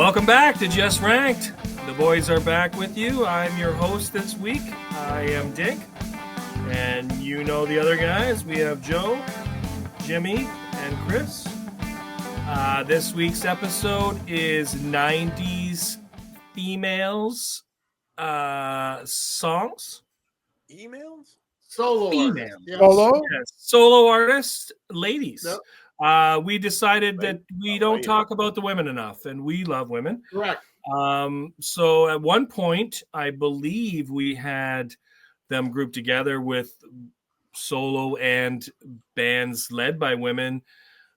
Welcome back to Just Ranked. The boys are back with you. I'm your host this week. I am Dick. And you know the other guys. We have Joe, Jimmy, and Chris. This week's episode is 90s females songs. Emails? Solo Females. artist. Yeah. Solo? Yes. Solo artists, ladies. Yep. We decided that we don't talk about the women enough, and we love women. Correct. So at one point, I believe we had them grouped together with solo and bands led by women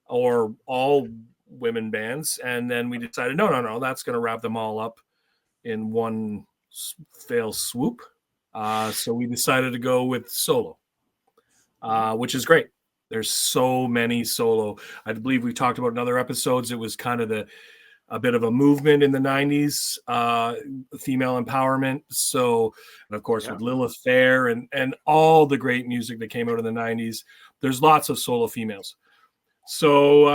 or all women bands. And then we decided, no, that's going to wrap them all up in one fell swoop. So we decided to go with solo, which is great. There's so many solo. I believe we talked about in other episodes. It was kind of a bit of a movement in the 90s, female empowerment. So, and of course, with Lilith Fair and all the great music that came out in the 90s, there's lots of solo females. So,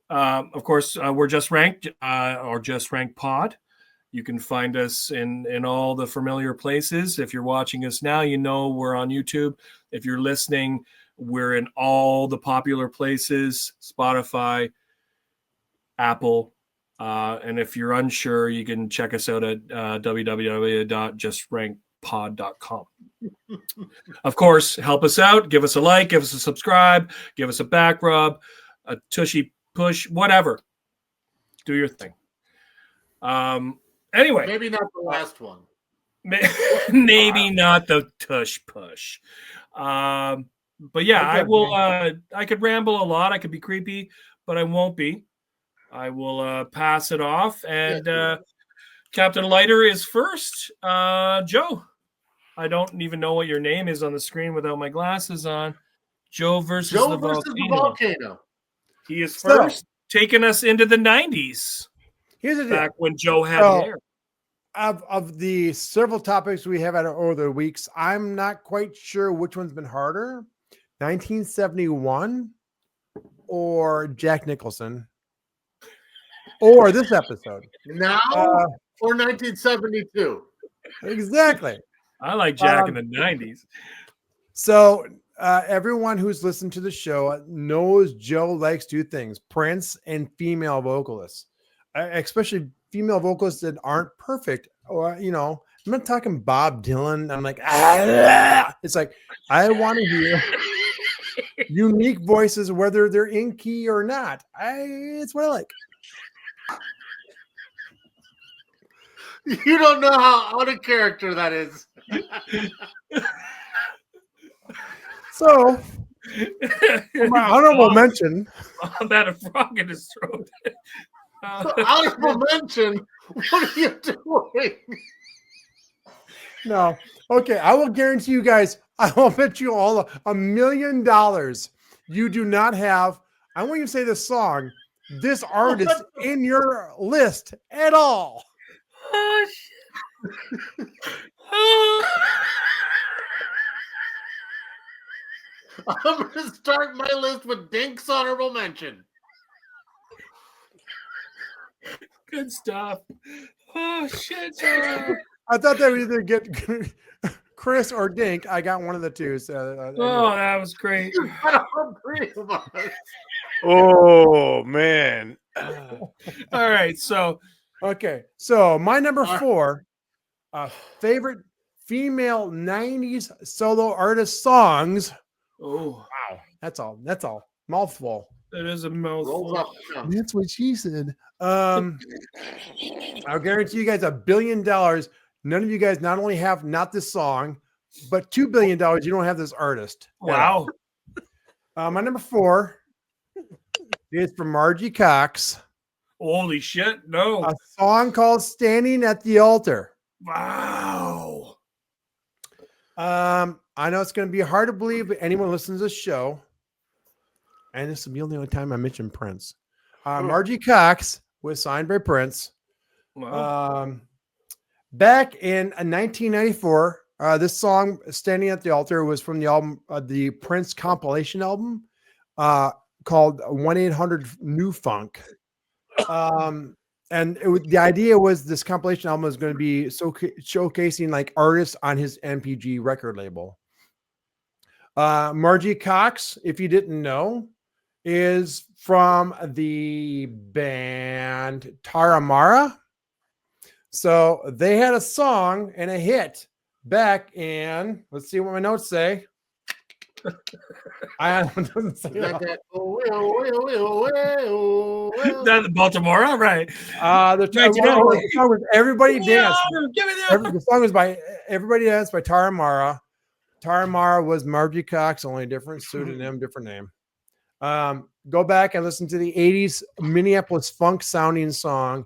of course, we're Just Ranked, or Just Ranked Pod. You can find us in all the familiar places. If you're watching us now, you know we're on YouTube. If you're listening, we're in all the popular places, Spotify, Apple. And if you're unsure, you can check us out at www.justrankedpod.com. Of course, help us out. Give us a like, give us a subscribe, give us a back rub, a tushy push, whatever. Do your thing. Anyway. Maybe not the last one. Maybe not the tush push. But yeah, I will. I could ramble a lot. I could be creepy, but I won't be. I will pass it off. And Captain Lighter is first. Joe, I don't even know what your name is on the screen without my glasses on. Joe versus the volcano. He is first, taking us into the 90s. Here's the deal. Back when Joe had hair. Of the several topics we have had over the weeks, I'm not quite sure which one's been harder. 1971 or Jack Nicholson or this episode. Now or 1972. Exactly. I like Jack in the 90s. So everyone who's listened to the show knows Joe likes two things: Prince and female vocalists, especially female vocalists that aren't perfect. Or, I'm not talking Bob Dylan. I'm like, it's like, I want to hear unique voices, whether they're in key or not. It's what I like. You don't know how out of character that is. So, my honorable mention. That a frog in his throat. Honorable mention. What are you doing? No. Okay, I will guarantee you guys, I will bet you all $1 million you do not have, I won't even say this song, this artist in your list at all. Oh, shit. I'm going to start my list with Dink's honorable mention. Good stuff. Oh, shit. I thought they would either get Chris or Dink. I got one of the two. So, that was great. Oh, man. All right. So, okay. So, my number 4 favorite female 90s solo artist songs. Oh, wow. That's all. Mouthful. That is a mouthful. That's what she said. I'll guarantee you guys $1 billion. None of you guys not only have not this song, but $2 billion. You don't have this artist. Wow. My number 4 is from Margie Cox. Holy shit. No. A song called Standing at the Altar. Wow. I know it's going to be hard to believe, but anyone listens to this show, and this will be the only time I mention Prince. Margie Cox was signed by Prince. Wow. Back in 1994, this song, Standing at the Altar, was from the album, the Prince compilation album called 1-800 New Funk. and the idea was this compilation album was going to be showcasing like artists on his MPG record label. Margie Cox, if you didn't know, is from the band Taramara. So they had a song and a hit back in, let's see what my notes say. I don't say That That Baltimore, right? The song was Everybody Dance. The song was by Everybody Dance by Taramara. Taramara was Margie Cox, only different pseudonym, different name. Go back and listen to the 80s Minneapolis funk sounding song,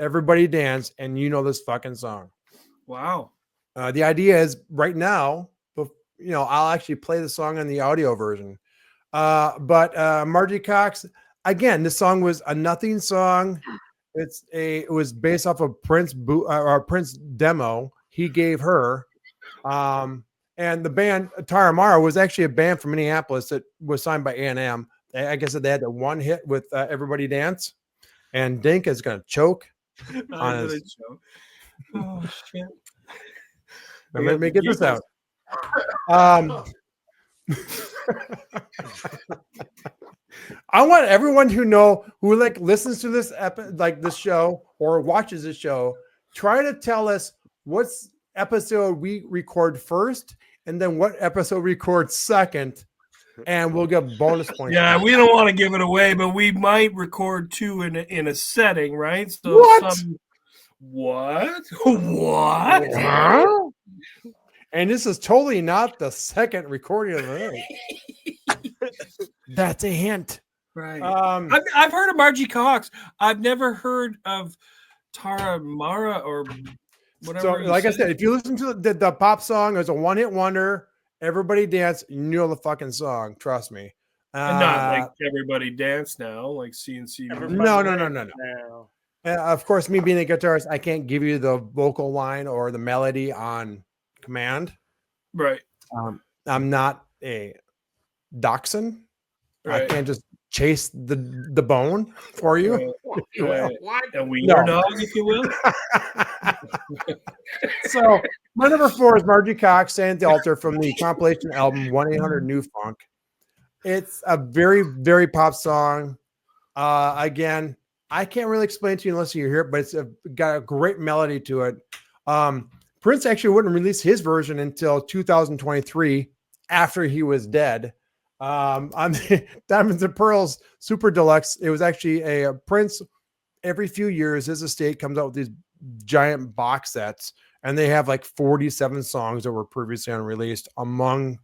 Everybody Dance, and you know this fucking song. Wow. The idea is right now, I'll actually play the song on the audio version. But Margie Cox, again, this song was a nothing song. It was based off of Prince demo he gave her. And the band Taramara was actually a band from Minneapolis that was signed by A&M. I guess they had the one hit with Everybody Dance, and Dink is going to choke on his. Oh shit! Let me get this out. I want everyone who like listens to this this show or watches this show, try to tell us what's episode we record first and then what episode record second, and we'll get bonus points. Yeah, we don't want to give it away, but we might record two in a setting, right? So What? What? Huh? And this is totally not the second recording of the night. That's a hint. Right. I've heard of Margie Cox. I've never heard of Taramara or whatever. So, like I said, if you listen to the pop song, it's a one-hit wonder. Everybody Dance. You know the fucking song. Trust me. And not like Everybody Dance Now, like CNC. No. Of course, me being a guitarist, I can't give you the vocal line or the melody on command. Right. I'm not a dachshund. Right. I can't just chase the bone for you. Right. A wiener dog, if you will. So my number 4 is Margie Cox, Stand at the Altar, from the compilation album 1-800-New Funk. It's a very, very pop song. Again, I can't really explain to you unless you hear it, but it's got a great melody to it. Prince actually wouldn't release his version until 2023 after he was dead. On the Diamonds and Pearls Super Deluxe, it was actually a Prince. Every few years, his estate comes out with these giant box sets, and they have like 47 songs that were previously unreleased among,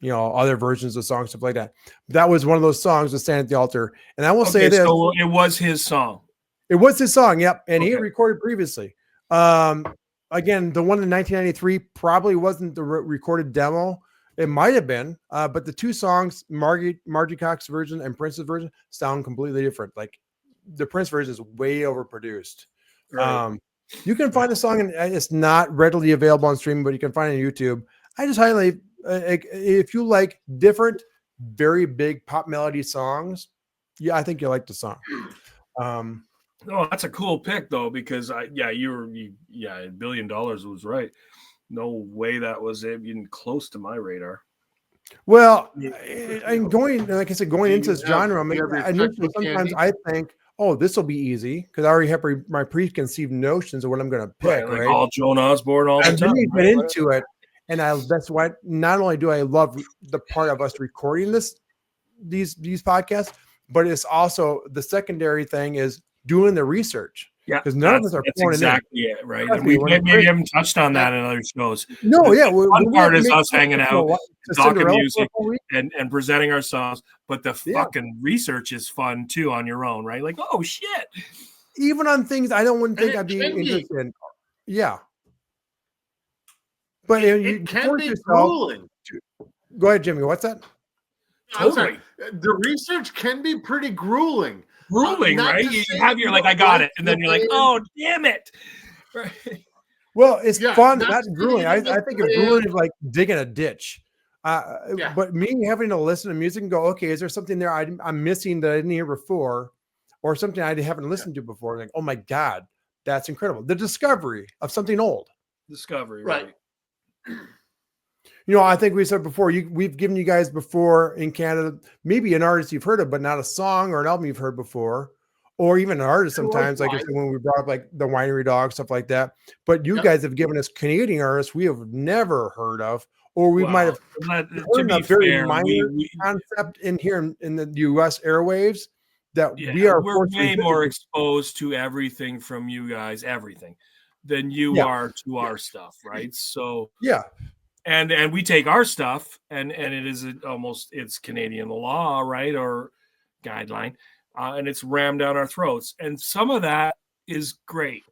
other versions of songs, stuff like that. That was one of those songs to Stand at the Altar. And I will say this. So it was his song. It was his song. Yep. And he had recorded previously. Again, the one in 1993 probably wasn't the recorded demo. It might have been, but the two songs, Margie Cox version and Prince's version, sound completely different. Like the Prince version is way overproduced. Right. You can find the song, and it's not readily available on streaming, but you can find it on YouTube. I just highly, if you like different, very big pop melody songs, I think you'll like the song. Oh, that's a cool pick though, because $1 billion was right. No way that was even close to my radar. Well, I'm going, like I said, going into this genre, sometimes I think, this will be easy because I already have my preconceived notions of what I'm going to pick. Right, all Joan Osborne, all the time. Then you get into it, and that's why not only do I love the part of us recording these podcasts, but it's also the secondary thing is doing the research. Yeah, because none of us are pouring exactly in. It, right? And we maybe haven't touched on that in other shows. No, the one part is us hanging out, talking music, and presenting ourselves. But the fucking research is fun too on your own, right? Like, oh shit! Even on things I wouldn't think I'd be interested in. Yeah, but it can be grueling. Go ahead, Jimmy. What's that? Totally. The research can be pretty grueling. Right? You have your I got it, and then you're like, oh damn it! Right. Well, it's fun, not grueling. I think of grueling is like digging a ditch. But me having to listen to music and go, okay, is there something there I'm missing that I didn't hear before? or something I haven't listened to before. Like, oh my God, that's incredible. The discovery of something old. Discovery, Right. You know, I think we said before, we've given you guys before in Canada, maybe an artist you've heard of, but not a song or an album you've heard before, or even an artist sometimes, like I said, when we brought up like the Winery Dog, stuff like that. But you guys have given us Canadian artists we have never heard of, or we might have to be a very fair, minor concept in here in the US airwaves that we're way more exposed to everything from you guys, than you are to our stuff, right? So and we take our stuff and it is it's Canadian law, right, or guideline, and it's rammed down our throats. And some of that is great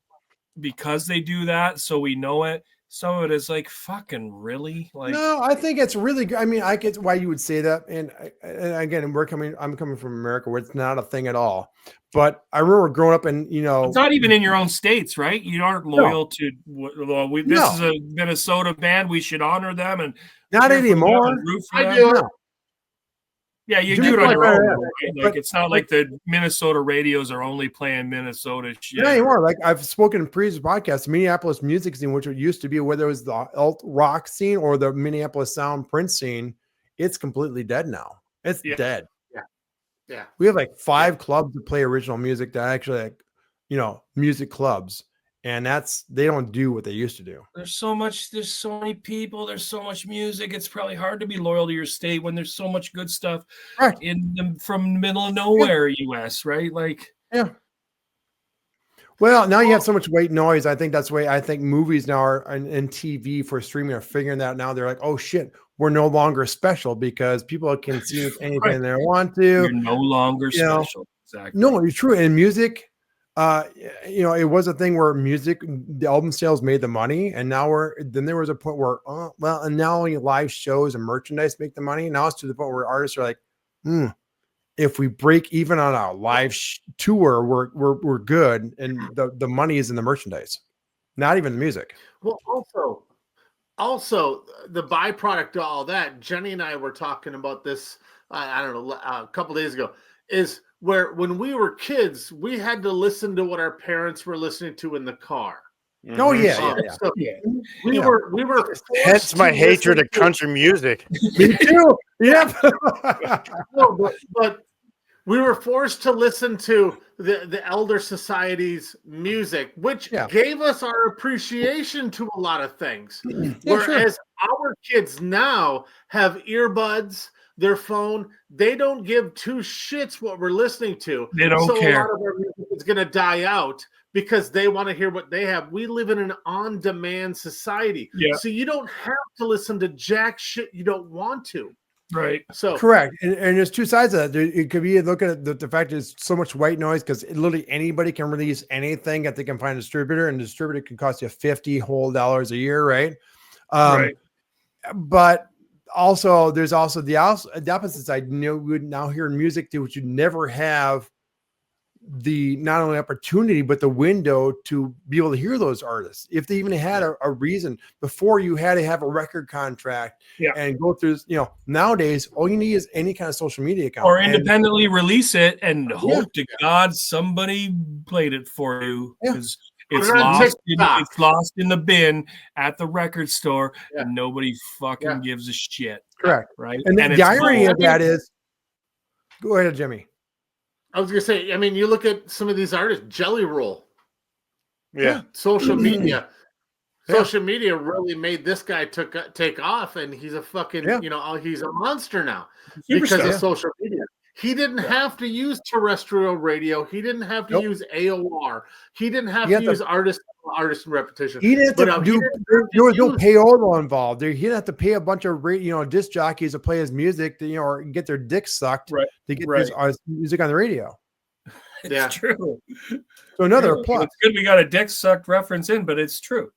because they do that, so we know it. Some of it is like, fucking really? Like, no, I think it's really good. I mean, I get why you would say that. And again, I'm coming from America where it's not a thing at all. But I remember growing up and, you know, it's not even in your own states, right? You aren't loyal to this is a Minnesota band. We should honor them and not anymore. I do. Yeah, you do it on your own, right? Like, it's not like the Minnesota radios are only playing Minnesota shit. Not anymore. Like I've spoken in previous podcasts, Minneapolis music scene, which it used to be, whether it was the alt rock scene or the Minneapolis sound Prince scene, it's completely dead now. It's dead. Yeah. We have like 5 clubs that play original music that actually, like, you know, music clubs. And they don't do what they used to do. There's so many people, there's so much music. It's probably hard to be loyal to your state when there's so much good stuff from the middle of nowhere, US, right? Like, well, now you have so much white noise. I think that's the way I think movies now are and TV for streaming are figuring that out now. They're like, oh shit, we're no longer special because people can see anything they want to. You're no longer special. Exactly. No, it's true. In music, you know, it was a thing where the album sales made the money, and now then there was a point where, and now only live shows and merchandise make the money. Now it's to the point where artists are like, if we break even on a live tour, we're good, and the money is in the merchandise, not even the music. Well, also the byproduct of all that, Jenny and I were talking about this, I don't know, a couple days ago, is where when we were kids, we had to listen to what our parents were listening to in the car. Oh yeah, So we were. Hence my hatred of country music. Me too. Yep. No, but we were forced to listen to the Elder Society's music, which gave us our appreciation to a lot of things. Whereas our kids now have earbuds, their phone, they don't give 2 shits what we're listening to. They don't care. A lot of our music is going to die out because they want to hear what they have. We live in an on-demand society. Yeah. So you don't have to listen to jack shit you don't want to. Right. So correct. And there's 2 sides of that. It could be looking at the fact there's so much white noise because literally anybody can release anything that they can find a distributor, and the distributor can cost you $50 whole a year, right? Right. But also there's also the opposite side. You know, we would now hear music which you never have the not only opportunity but the window to be able to hear those artists if they even had a reason. Before, you had to have a record contract and go through, you know. Nowadays all you need is any kind of social media account or independently release it and hope to God somebody played it for you, because it's lost in the bin at the record store and nobody fucking gives a shit. Correct. Right. And the irony of that is, go ahead, Jimmy. I was gonna say, I mean, you look at some of these artists, Jelly Roll. Yeah. Social media. Social media really made this guy take off, and he's a fucking, you know, he's a monster now because of social media. He didn't have to use terrestrial radio. He didn't have to use AOR. He didn't have to use artist and repetition. He didn't have to there was no payola involved. He didn't have to pay a bunch of disc jockeys to play his music, to, you know, or get their dicks sucked to get his music on the radio. It's true. So another plus. It's good we got a dick sucked reference in, but it's true.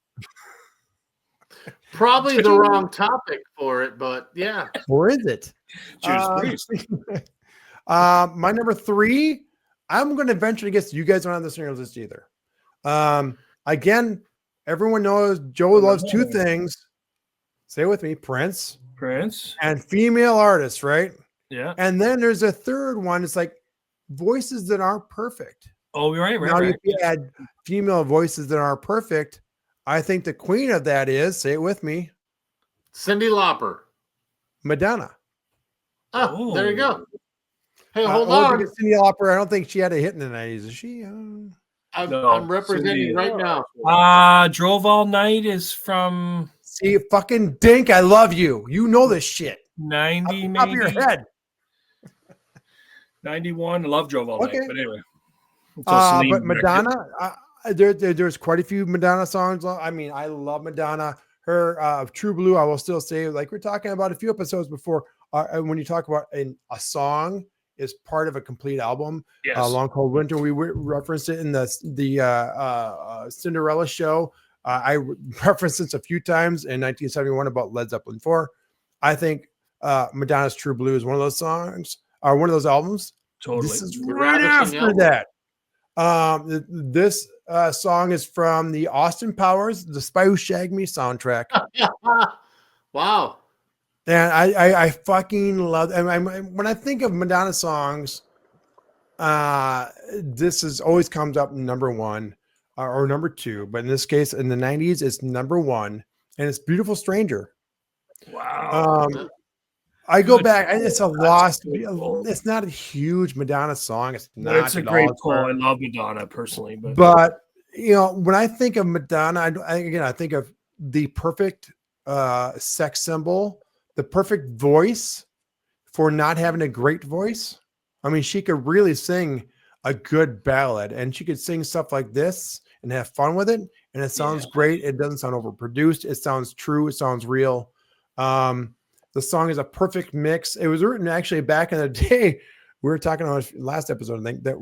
Probably the wrong topic for it, but yeah. Or is it? Cheers, please. My number 3, I'm going to venture to guess you guys don't have this on your list either. Again, everyone knows Joe loves 2 things. Say it with me: Prince, and female artists, right? Yeah. And then there's a third one. It's like voices that aren't perfect. Oh, right. Now, if you add female voices that aren't perfect, I think the queen of that is, say it with me, Cyndi Lauper. Madonna. Oh, there you go. Hey, hold on. on. Because Cyndi Lauper, I don't think she had a hit in the 90s. Is she? I'm representing right now. Drove All Night is from. See, fucking Dink, I love you. You know this shit. 90, maybe. Top of your head. 91. I love Drove All Night. But anyway. But Madonna, there's quite a few Madonna songs. I mean, I love Madonna. Her True Blue, I will still say, like we're talking about a few episodes before, when you talk about a song is part of a complete album. Yes. Long Cold Winter, we referenced it in the Cinderella show. I referenced this a few times in 1971 about Led Zeppelin 4. I think Madonna's True Blue is one of those songs, or one of those albums. Totally. This is right after that. This song is from the Austin Powers, The Spy Who Shagged Me soundtrack. Wow. And I fucking love it. When I think of Madonna songs, this always comes up number one or number two. But in this case, in the 90s, it's number one. And it's Beautiful Stranger. Wow. I go back, and it's a lost. It's not a huge Madonna song. It's not. It's a great pull. I love Madonna personally, but when I think of Madonna, I think of the perfect sex symbol, the perfect voice for not having a great voice. I mean, she could really sing a good ballad, and she could sing stuff like this and have fun with it, and it sounds great. It doesn't sound overproduced. It sounds true. It sounds real. The song is a perfect mix. It was written actually back in the day. We were talking about last episode, I think, that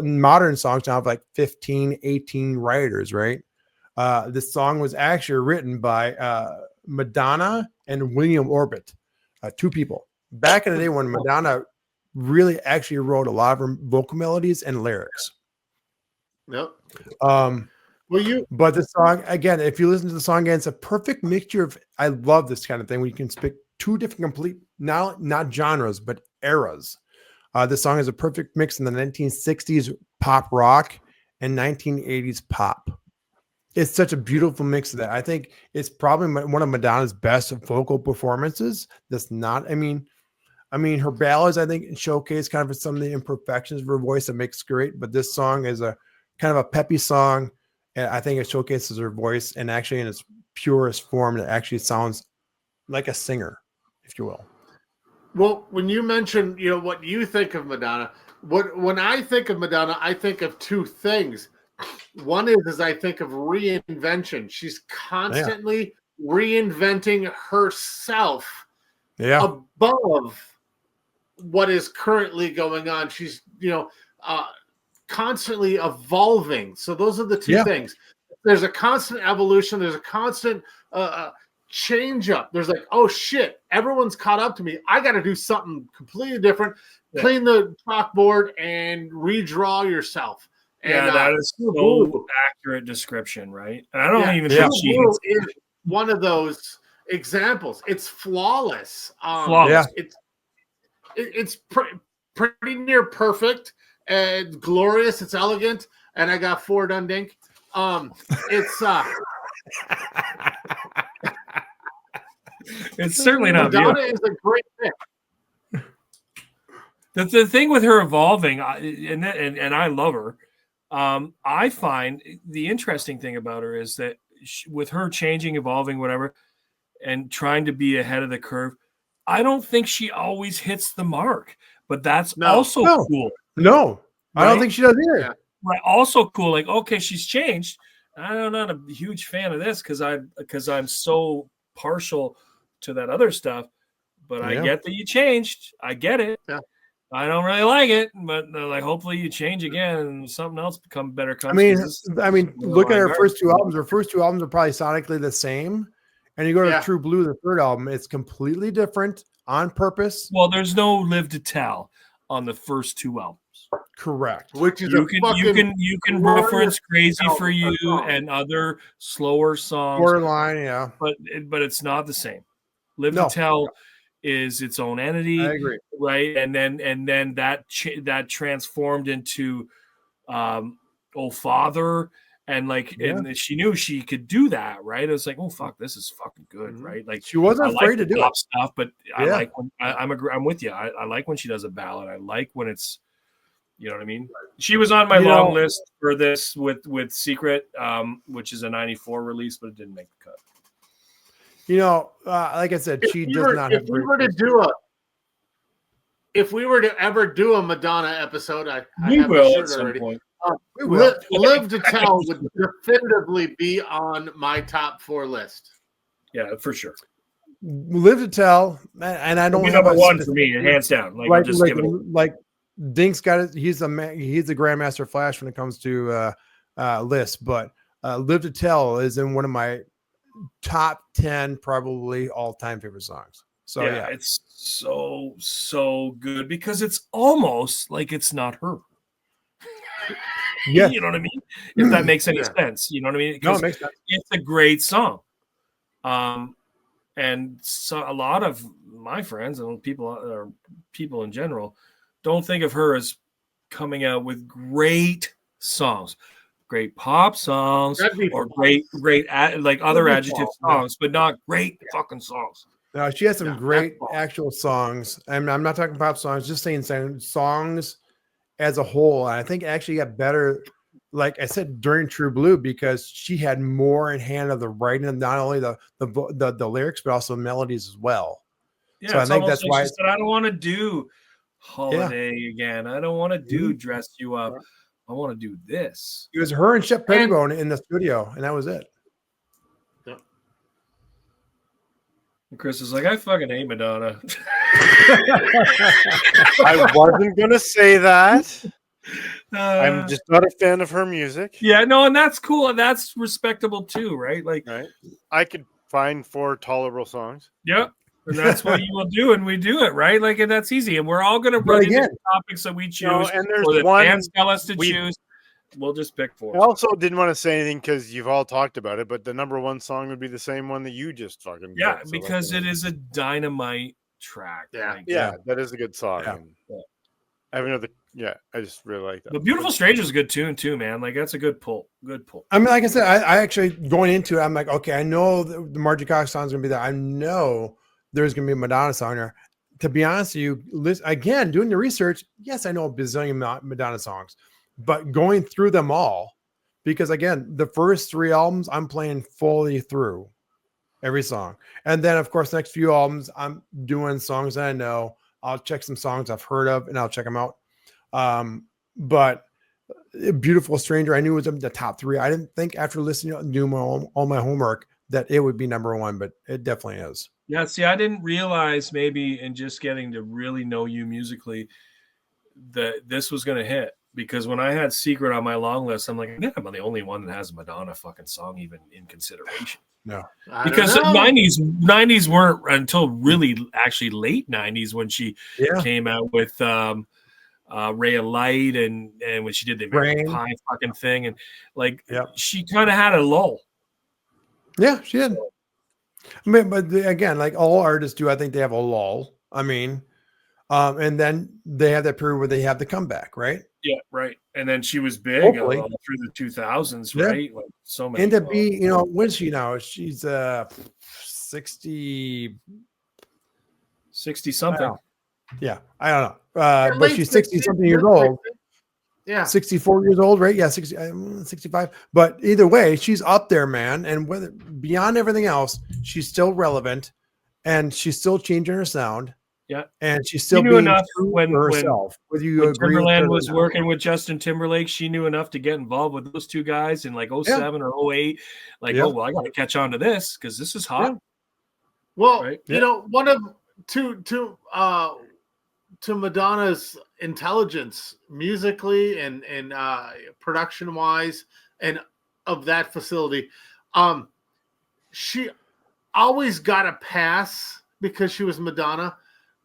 modern songs now have like 15, 18 writers, right? This song was actually written by Madonna and William Orbit, two people. Back in the day when Madonna really actually wrote a lot of her vocal melodies and lyrics. Yep. But the song, again, if you listen to the song again, it's a perfect mixture of, I love this kind of thing where you can pick two different complete, not genres, but eras. This song is a perfect mix in the 1960s pop rock and 1980s pop. It's such a beautiful mix of that. I think it's probably one of Madonna's best vocal performances. That's not, I mean, her ballads, I think, showcase kind of some of the imperfections of her voice that makes great. But this song is a kind of a peppy song. And I think it showcases her voice, and actually in its purest form, it actually sounds like a singer, if you will. Well, when you mention, what you think of Madonna, when I think of Madonna, I think of two things. One is I think of reinvention. She's constantly reinventing herself above what is currently going on. She's, constantly evolving. So those are the two things. There's a constant evolution. There's a constant change up. There's like, oh shit, everyone's caught up to me. I got to do something completely different. Clean the chalkboard and redraw yourself. And, that is so accurate description, right? And I don't even think she is one of those examples. It's flawless. It's pretty near perfect. It's glorious. It's elegant, and I got 4 done, Dink. It's it's certainly not. Madonna is a great pick. The thing with her evolving, and I love her. I find the interesting thing about her is that with her changing, evolving, whatever, and trying to be ahead of the curve, I don't think she always hits the mark. But that's also cool. No, right? I don't think she does either. Yeah. Right. Also cool. Like, okay, she's changed. I'm not a huge fan of this because I'm so partial to that other stuff. But I get that you changed. I get it. Yeah. I don't really like it, but like hopefully you change again and something else become better. I mean, look at her first two albums. Her first two albums are probably sonically the same, and you go to True Blue, the third album, it's completely different on purpose. Well, there's no Live to Tell on the first 2 albums. Correct. Which is you can reference Crazy for You and other slower songs. Borderline, but it's not the same. Live to Tell is its own entity. I agree. Right. And then that transformed into Oh Father. And like, and she knew she could do that, right? It was like, oh fuck, this is fucking good, right? Like she wasn't afraid like to do pop stuff, but I like when I'm with you. I like when she does a ballad. I like when it's, you know what I mean. She was on my long list for this with Secret, which is a '94 release, but it didn't make the cut. You know, like I said, she does not have. If we were to ever do a Madonna episode, I we have will a shirt at some already. point. Live to Tell would definitively be on my top 4 list. Yeah, for sure. Live to Tell, and I don't have number one for me, hands down. Like, I'll just give it like Dink's got it. He's a Grandmaster Flash when it comes to lists, but Live to Tell is in one of my top 10 probably all-time favorite songs. So yeah, it's so good because it's almost like it's not her. Yeah, you know what I mean? If that makes any sense, you know what I mean? No, it makes sense. It's a great song. And so a lot of my friends and people in general don't think of her as coming out with great songs, great pop songs, or great like other adjective songs, but not great fucking songs. No, she has some great actual songs. I'm not talking pop songs, just saying songs as a whole. And I think actually got better, like I said, during True Blue, because she had more in hand of the writing of not only the lyrics, but also melodies as well. Yeah, so I think that's why she said, I don't want to do Holiday again. I don't want to do Dress You Up. I want to do this. It was her and Shep Pettibone in the studio, and that was it. And Chris is like, I fucking hate Madonna. I wasn't gonna say that. I'm just not a fan of her music. Yeah, no, and that's cool, and that's respectable too, right? Like, I could find 4 tolerable songs. Yeah, and that's what you will do, and we do it, right? Like, and that's easy, and we're all going to run into topics that we choose, and there's or that one fans tell us to choose. We'll just pick 4. I also didn't want to say anything because you've all talked about it, but the number 1 song would be the same one that you just fucking picked, because it is a dynamite track. That is a good song. I have another. I just really like that. But Beautiful Stranger is a good tune too, man. Like, that's a good pull. Good pull. I mean, like I said, I actually going into it, I'm like, okay, I know the Margie Cox song is gonna be there. I know there's gonna be a Madonna song there. To be honest with you, again, doing the research, yes, I know a bazillion Madonna songs, but going through them all, because again, the first 3 albums I'm playing fully through every song, and then of course, next few albums I'm doing songs that I know. I'll check some songs I've heard of, and I'll check them out. But Beautiful Stranger, I knew it was in the top 3. I didn't think after listening to doing all my homework that it would be number 1, but it definitely is. Yeah, see, I didn't realize maybe in just getting to really know you musically that this was going to hit, because when I had Secret on my long list, I'm like, I'm the only one that has a Madonna fucking song even in consideration. No, because the 90s weren't until really actually late 90s when she came out with Ray of Light and when she did the American Pie fucking thing, and like she kind of had a lull. Yeah, she did. I mean, but again, like all artists do, I think they have a lull. I mean, and then they have that period where they have the comeback, right? Yeah, right. And then she was big through the 2000s, right? Like so many. And to be, when's she now? She's 60 something. Yeah, I don't know. But she's 60 something years old. Yeah. 64 years old, right? Yeah, 65. But either way, she's up there, man. And whether beyond everything else, she's still relevant and she's still changing her sound. Yeah. And she's still being enough when herself. Whether you agree Timberland was working with Justin Timberlake, she knew enough to get involved with those 2 guys in like 07 or 08. Like, oh, well, I got to catch on to this because this is hot. Yeah. Well, one of to Madonna's intelligence musically and production wise and of that facility, she always got a pass because she was Madonna,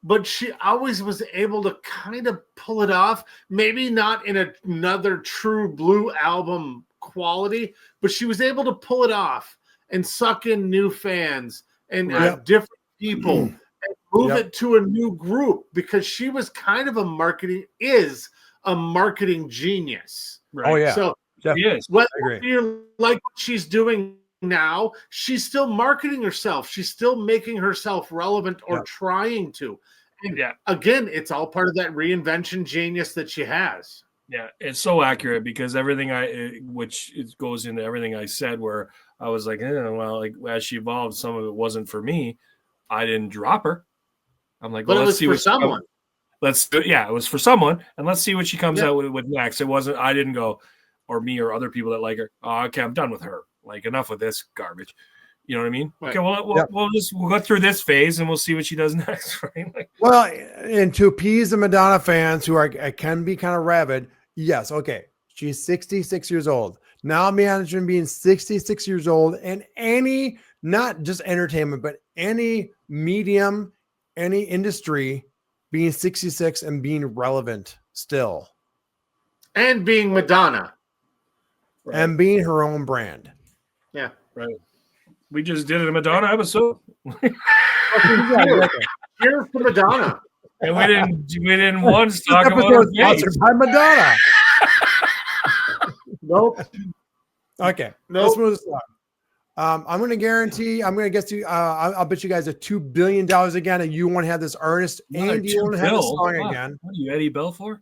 but she always was able to kind of pull it off. Maybe not in another True Blue album quality, but she was able to pull it off and suck in new fans and different people and move it to a new group, because she was kind of a marketing genius. Right. Oh yeah. So Yes, whether I agree. you like what she's doing now, she's still marketing herself. She's still making herself relevant, or trying to. And again, it's all part of that reinvention genius that she has. Yeah, it's so accurate, because everything which it goes into everything I said, where I was like, well, like as she evolved, some of it wasn't for me. I didn't drop her. I'm like, but well, it let's was see for what someone. it was for someone, and let's see what she comes out with next. It wasn't. I didn't go, or me or other people that like her. Oh, okay, I'm done with her. Like, enough with this garbage. You know what I mean? Right. Okay, well, we'll go through this phase and we'll see what she does next, right? Like, Well, and to appease the Madonna fans who can be kind of rabid, yes, okay. She's 66 years old. Now imagine being 66 years old, and any, not just entertainment, but any medium, any industry being 66 and being relevant still. And being Madonna. Right. And being her own brand. Yeah. Right. We just did a Madonna episode. Cheers to Madonna. And we didn't once talk about her face. By Madonna. Nope. Okay. Nope. Let's move this along. I'm going to guess you. I'll bet you guys $2 billion again, and you want to have this artist and you want to have this song again. What are you, Eddie Bell, for?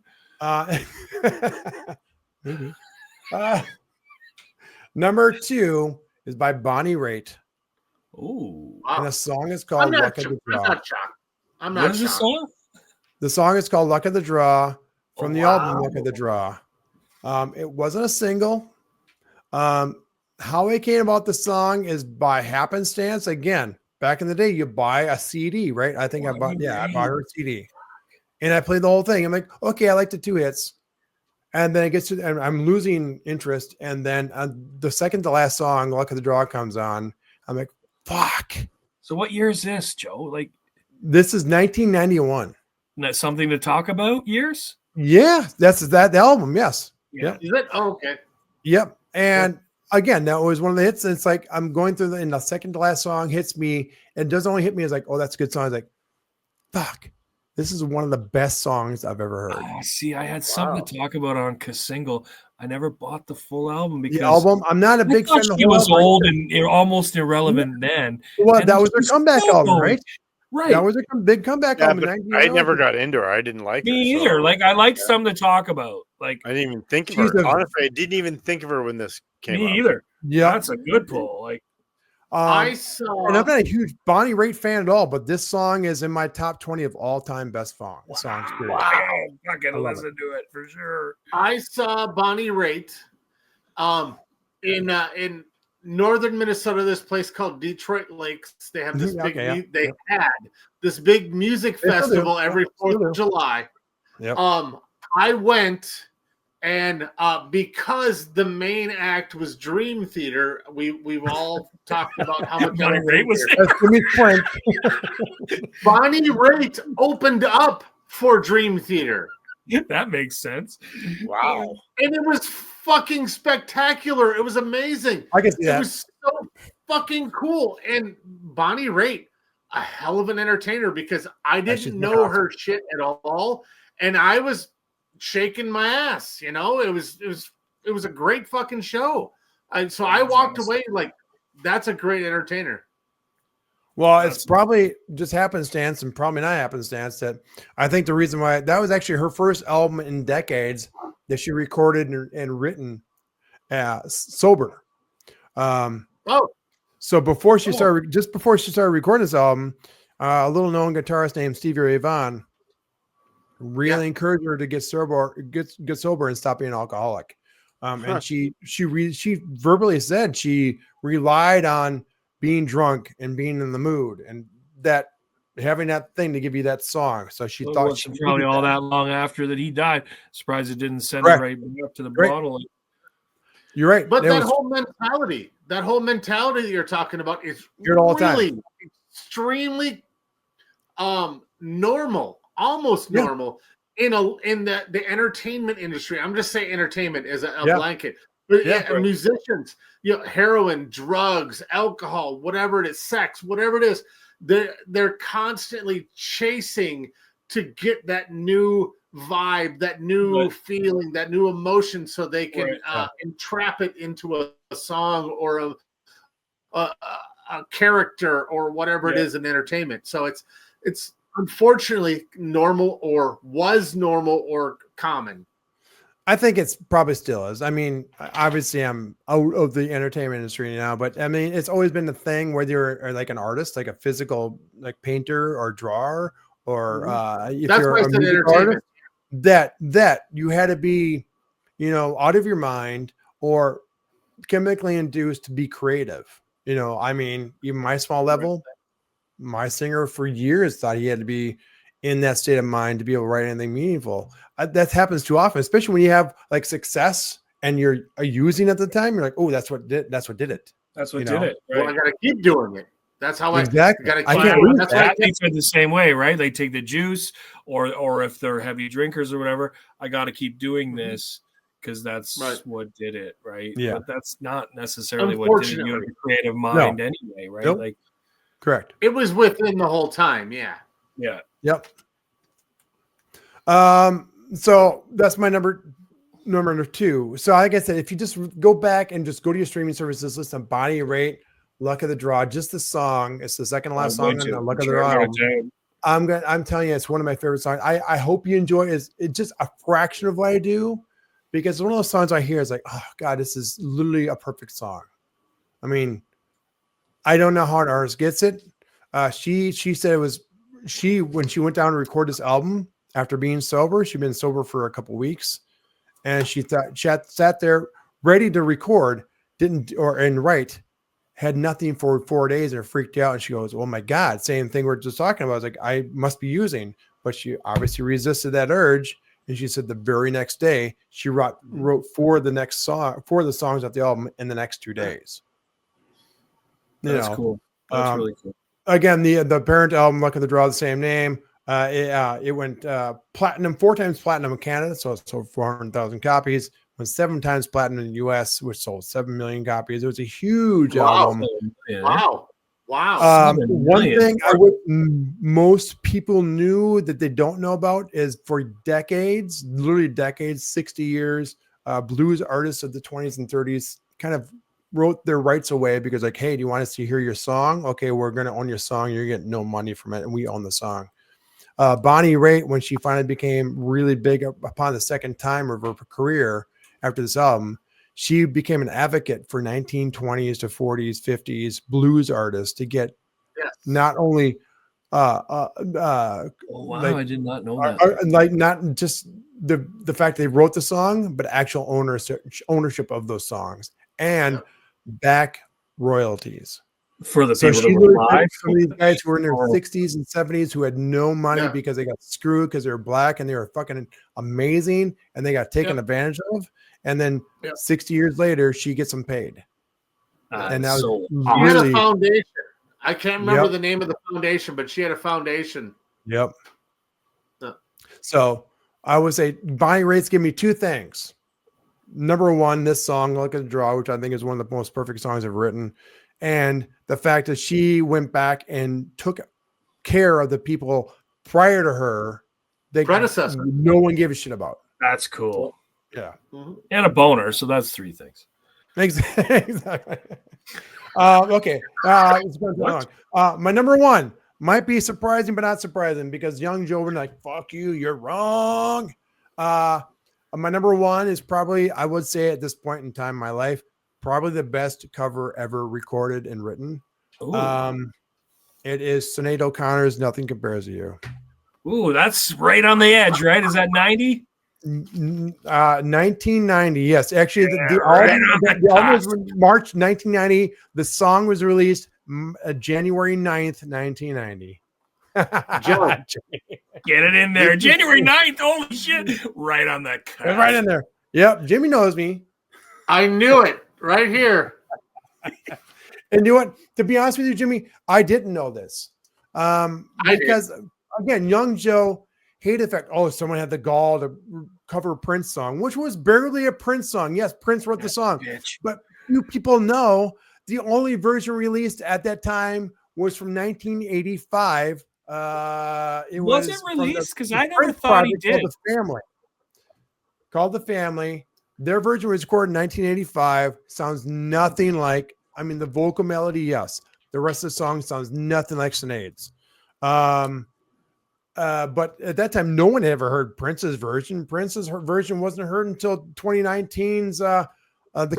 Maybe. Number 2 is by Bonnie Raitt. Ooh. And the song is called Luck of the Draw. I'm not shocked. I'm not What is shocked. this song? The song is called Luck of the Draw from the album Luck of the Draw. It wasn't a single. How I came about the song is by happenstance. Again, back in the day, you buy a CD, right? I think I bought her a CD. And I played the whole thing. I'm like, okay, I like the 2 hits. And then it gets to, and I'm losing interest. And then the second to last song, Luck of the Draw, comes on. I'm like, fuck. So what year is this, Joe? Like, this is 1991. That's something to talk about, years? Yeah, that's that album. Yes. Yeah. Is it? Oh, okay. Yep. And again, that was one of the hits. And it's like, I'm going through and the second to last song hits me. It doesn't only hit me as like, oh, that's a good song. I was like, fuck. This is one of the best songs I've ever heard. Oh, see, I had something to talk about on Single. I never bought the full album because the album. I'm not a big fan. She was old and almost irrelevant then. Well, that was her comeback album, right? Right. That was a big comeback album. I never got into her. I didn't like me her. either. So, like, I liked something to talk about. Like, I didn't even think of her. Honestly, I didn't even think of her when this came out. Me either. Yeah, that's a good pull. Like, I saw, and I'm not a huge Bonnie Raitt fan at all, but this song is in my top 20 of all-time best songs. Wow, I'm gonna listen to it for sure. I saw Bonnie Raitt, in northern Minnesota. This place called Detroit Lakes. They have this big. They had this big music festival every 4th of July. Yep. I went. And because the main act was Dream Theater, we've all talked about how much Bonnie Raitt was there. Bonnie Raitt opened up for Dream Theater. That makes sense. Wow. And it was fucking spectacular. It was amazing. I can see that. It was so fucking cool. And Bonnie Raitt, a hell of an entertainer, because I didn't know her shit at all. And I was shaking my ass, it was a great fucking show. So I walked away like, that's a great entertainer. Well, it's probably just happenstance, and probably not happenstance, that I think the reason why that was actually her first album in decades that she recorded and written sober. So before she started, just before she started recording this album, a little known guitarist named Stevie Ray Vaughan really encouraged her to get sober and stop being an alcoholic. And she verbally said she relied on being drunk and being in the mood, and that having that thing to give you that song. So she thought she probably all that long after that he died. Surprised it didn't send her right up to the bottle. You're right. But that whole mentality that you're talking about is really extremely normal. Almost normal in the entertainment industry. I'm just saying entertainment as a blanket. But Yeah. musicians, heroin, drugs, alcohol, whatever it is, sex, whatever it is, they're constantly chasing to get that new vibe, that new feeling, that new emotion, so they can entrap it into a song or a character or whatever it is in entertainment. So it's unfortunately normal, or was normal, or common. I think it's probably still is. I mean, obviously I'm out of the entertainment industry now, but I mean, it's always been a thing, whether you're like an artist, like a physical, like painter or drawer, or if That's you're why I a said music entertainment. artist, that you had to be, out of your mind or chemically induced to be creative. I mean, even my small level, my singer for years thought he had to be in that state of mind to be able to write anything meaningful. That happens too often, especially when you have like success and you're using at the time. You're like, oh, that's what did it. That's what did it. Right. Well, I got to keep doing it. That's how exactly. I can't lose that's that. Athletes are the same way, right? They take the juice, or if they're heavy drinkers or whatever, I got to keep doing this because that's what did it, right? Yeah. But that's not necessarily what did it. You have a creative mind anyway, right? Nope. Like, correct. It was within the whole time. Yeah. Yeah. Yep. So that's my number 2. So like I said, if you just go back and just go to your streaming services, listen, Body Rate, Luck of the Draw, just the song. It's the second to last song on the Luck of the Draw album. I'm telling you, it's one of my favorite songs. I hope you enjoy it. It's just a fraction of what I do, because it's one of those songs I hear is like, oh God, this is literally a perfect song. I mean, I don't know how an artist gets it. She said it was when she went down to record this album after being sober. She'd been sober for a couple weeks, and she sat there ready to record, and write, had nothing for 4 days and freaked out. And she goes, "Oh my God!" Same thing we're just talking about. I was like, I must be using, but she obviously resisted that urge. And she said the very next day she wrote for the songs of the album in the next 2 days. That's cool. That's really cool. Again, the parent album, Luck of the Draw, the same name. It went platinum, 4 times platinum in Canada, so it sold 400,000 copies. Went 7 times platinum in the US, which sold 7 million copies. It was a huge album. Wow. One thing most people knew that they don't know about is for decades, literally decades, 60 years, blues artists of the 20s and 30s kind of wrote their rights away because like, hey, do you want us to hear your song? Okay, we're going to own your song. You're getting no money from it, and we own the song. Bonnie Raitt, when she finally became really big upon the second time of her career after this album, she became an advocate for 1920s to 40s, 50s blues artists to get not only wow, I did not know that. Like not just the fact they wrote the song, but actual ownership of those songs and back royalties for the people that were alive. Some of these guys who were in their 60s and 70s who had no money because they got screwed because they were black and they were fucking amazing and they got taken advantage of. And then 60 years later, she gets them paid. And that was really she had a foundation. I can't remember the name of the foundation, but she had a foundation. Yep. So I would say Bonnie Raitt's give me 2 things. Number 1, this song, Look at the Draw, which I think is one of the most perfect songs I've written. And the fact that she went back and took care of the people prior to her that predecessor no one gave a shit about. That's cool. Yeah. And a boner. So that's 3 things. Exactly. Okay. It's going too long. My number 1 might be surprising, but not surprising because young Joe would be like, fuck you, you're wrong. My number 1 is probably, I would say at this point in time in my life, probably the best cover ever recorded and written. It is Sinead O'Connor's Nothing Compares to You. Ooh, that's right on the edge, right? Is that 90? 1990. Yes, actually, the album was March 1990. The song was released January 9th, 1990. Get it in there. January 9th. Holy shit. Right on that cut. Right in there. Yep. Jimmy knows me. I knew it right here. And you know what? To be honest with you, Jimmy, I didn't know this. Because again, young Joe, hate effect. Oh, someone had the gall to cover a Prince song, which was barely a Prince song. Yes, Prince wrote the song, but you people know the only version released at that time was from 1985. It Was it was released? Because I never Prince thought he project did. Called The Family. Their version was recorded in 1985. Sounds nothing like, I mean, the vocal melody, yes. The rest of the song sounds nothing like Sinead's. But at that time, no one had ever heard Prince's version. Prince's version wasn't heard until 2019's the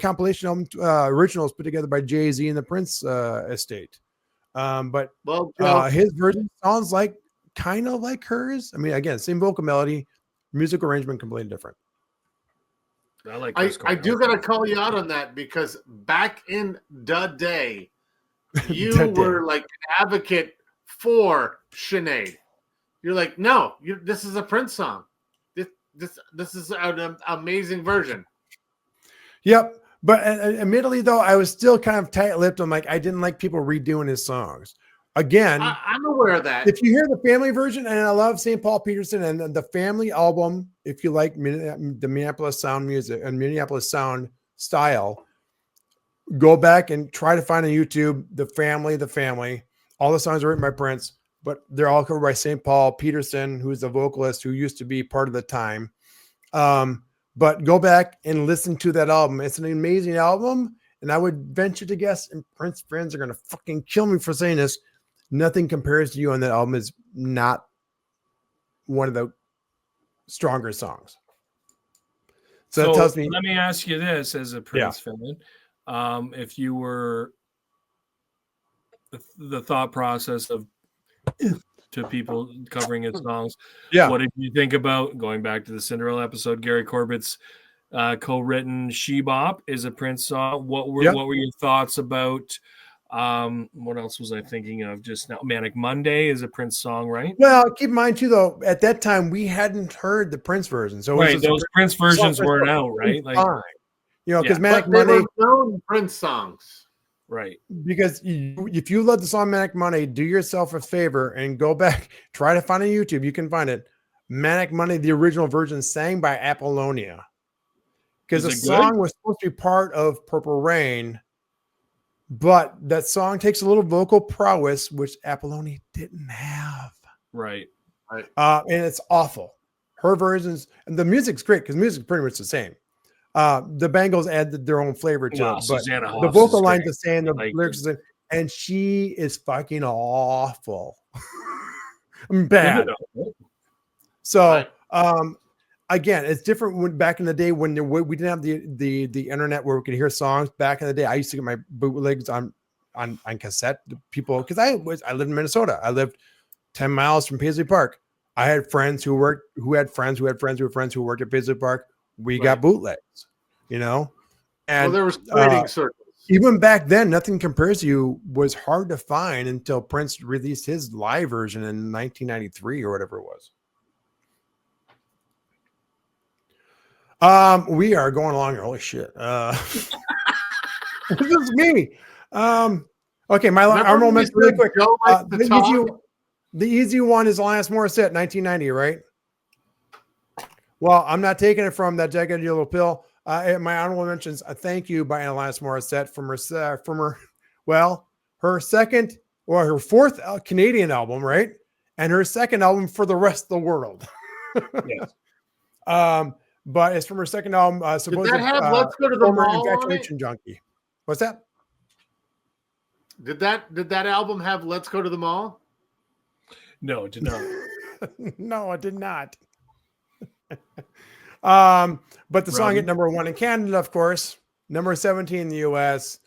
compilation album originals put together by Jay-Z and the Prince estate. But his version sounds like kind of like hers. I mean, again, same vocal melody, music arrangement completely different. I do got to call you out on that, because back in the day, you were like an advocate for Sinead. You're like, no, this is a Prince song. This is an amazing version. Yep. But admittedly, though, I was still kind of tight-lipped. I'm like, I didn't like people redoing his songs. Again, I'm aware of that. If you hear the Family version, and I love St. Paul Peterson and the Family album, if you like the Minneapolis sound music and Minneapolis sound style, go back and try to find on YouTube the Family. All the songs are written by Prince, but they're all covered by St. Paul Peterson, who's the vocalist who used to be part of the time. But go back and listen to that album. It's an amazing album. And I would venture to guess, and Prince friends are going to fucking kill me for saying this, nothing compares to you on that album is not one of the stronger songs. So that tells me. Let me ask you this as a Prince fan. If you were the thought process of to people covering his songs, what did you think about, going back to the Cinderella episode, Gary Corbett's co-written She Bop is a Prince song. What were your thoughts about what else was I thinking of just now? Manic Monday is a Prince song, right? Well, keep in mind too, though, at that time we hadn't heard the Prince version, so those Prince versions weren't out, right? Like, because Manic Monday were known Prince songs, right? Because if you love the song Manic Monday, do yourself a favor and go back, try to find it on YouTube. You can find it. Manic Monday, the original version, sang by Apollonia, because the song was supposed to be part of Purple Rain. But that song takes a little vocal prowess, which Apollonia didn't have. Right. And it's awful. Her versions, and the music's great because music's pretty much the same. The Bangles add their own flavor to it, but the vocal lines are saying, the lyrics are, and she is fucking awful. Bad. So, again, it's different when back in the day when we didn't have the internet where we could hear songs. Back in the day, I used to get my bootlegs on cassette. People, because I lived in Minnesota. I lived 10 miles from Paisley Park. I had friends who had friends who worked at Paisley Park. We got bootlegs, And there was trading circles. Even back then, Nothing Compares to You was hard to find until Prince released his live version in 1993 or whatever it was. We are going along here. Holy shit. This is me. Okay, my honorable mention really quick. The easy one is Alanis Morissette, 1990, right? Well, I'm not taking it from That Jagged Yellow Pill. My honorable mentions, a Thank You by Alanis Morissette from her fourth Canadian album, right? And her second album For the Rest of the World. Yes. But it's from her second album. Did that have Let's Go to the Mall Infatuation Junkie. What's that? Did that album have Let's Go to the Mall? No, it did not. No, it did not. But the song hit number 1 in Canada, of course, number 17 in the US.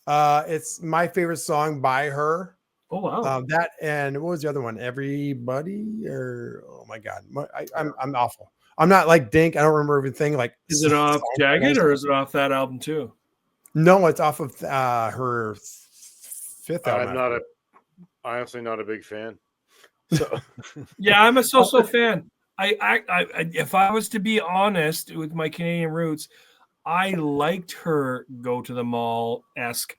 It's my favorite song by her. Oh wow. That, and what was the other one? Everybody, or oh my god, I'm awful. I'm not like Dink. I don't remember everything. Like, is it off Jagged or is it off that album too? No, it's off of her fifth album. I'm honestly not a big fan. So yeah, I'm a so fan. I if I was to be honest with my Canadian roots, I liked her Go to the Mall-esque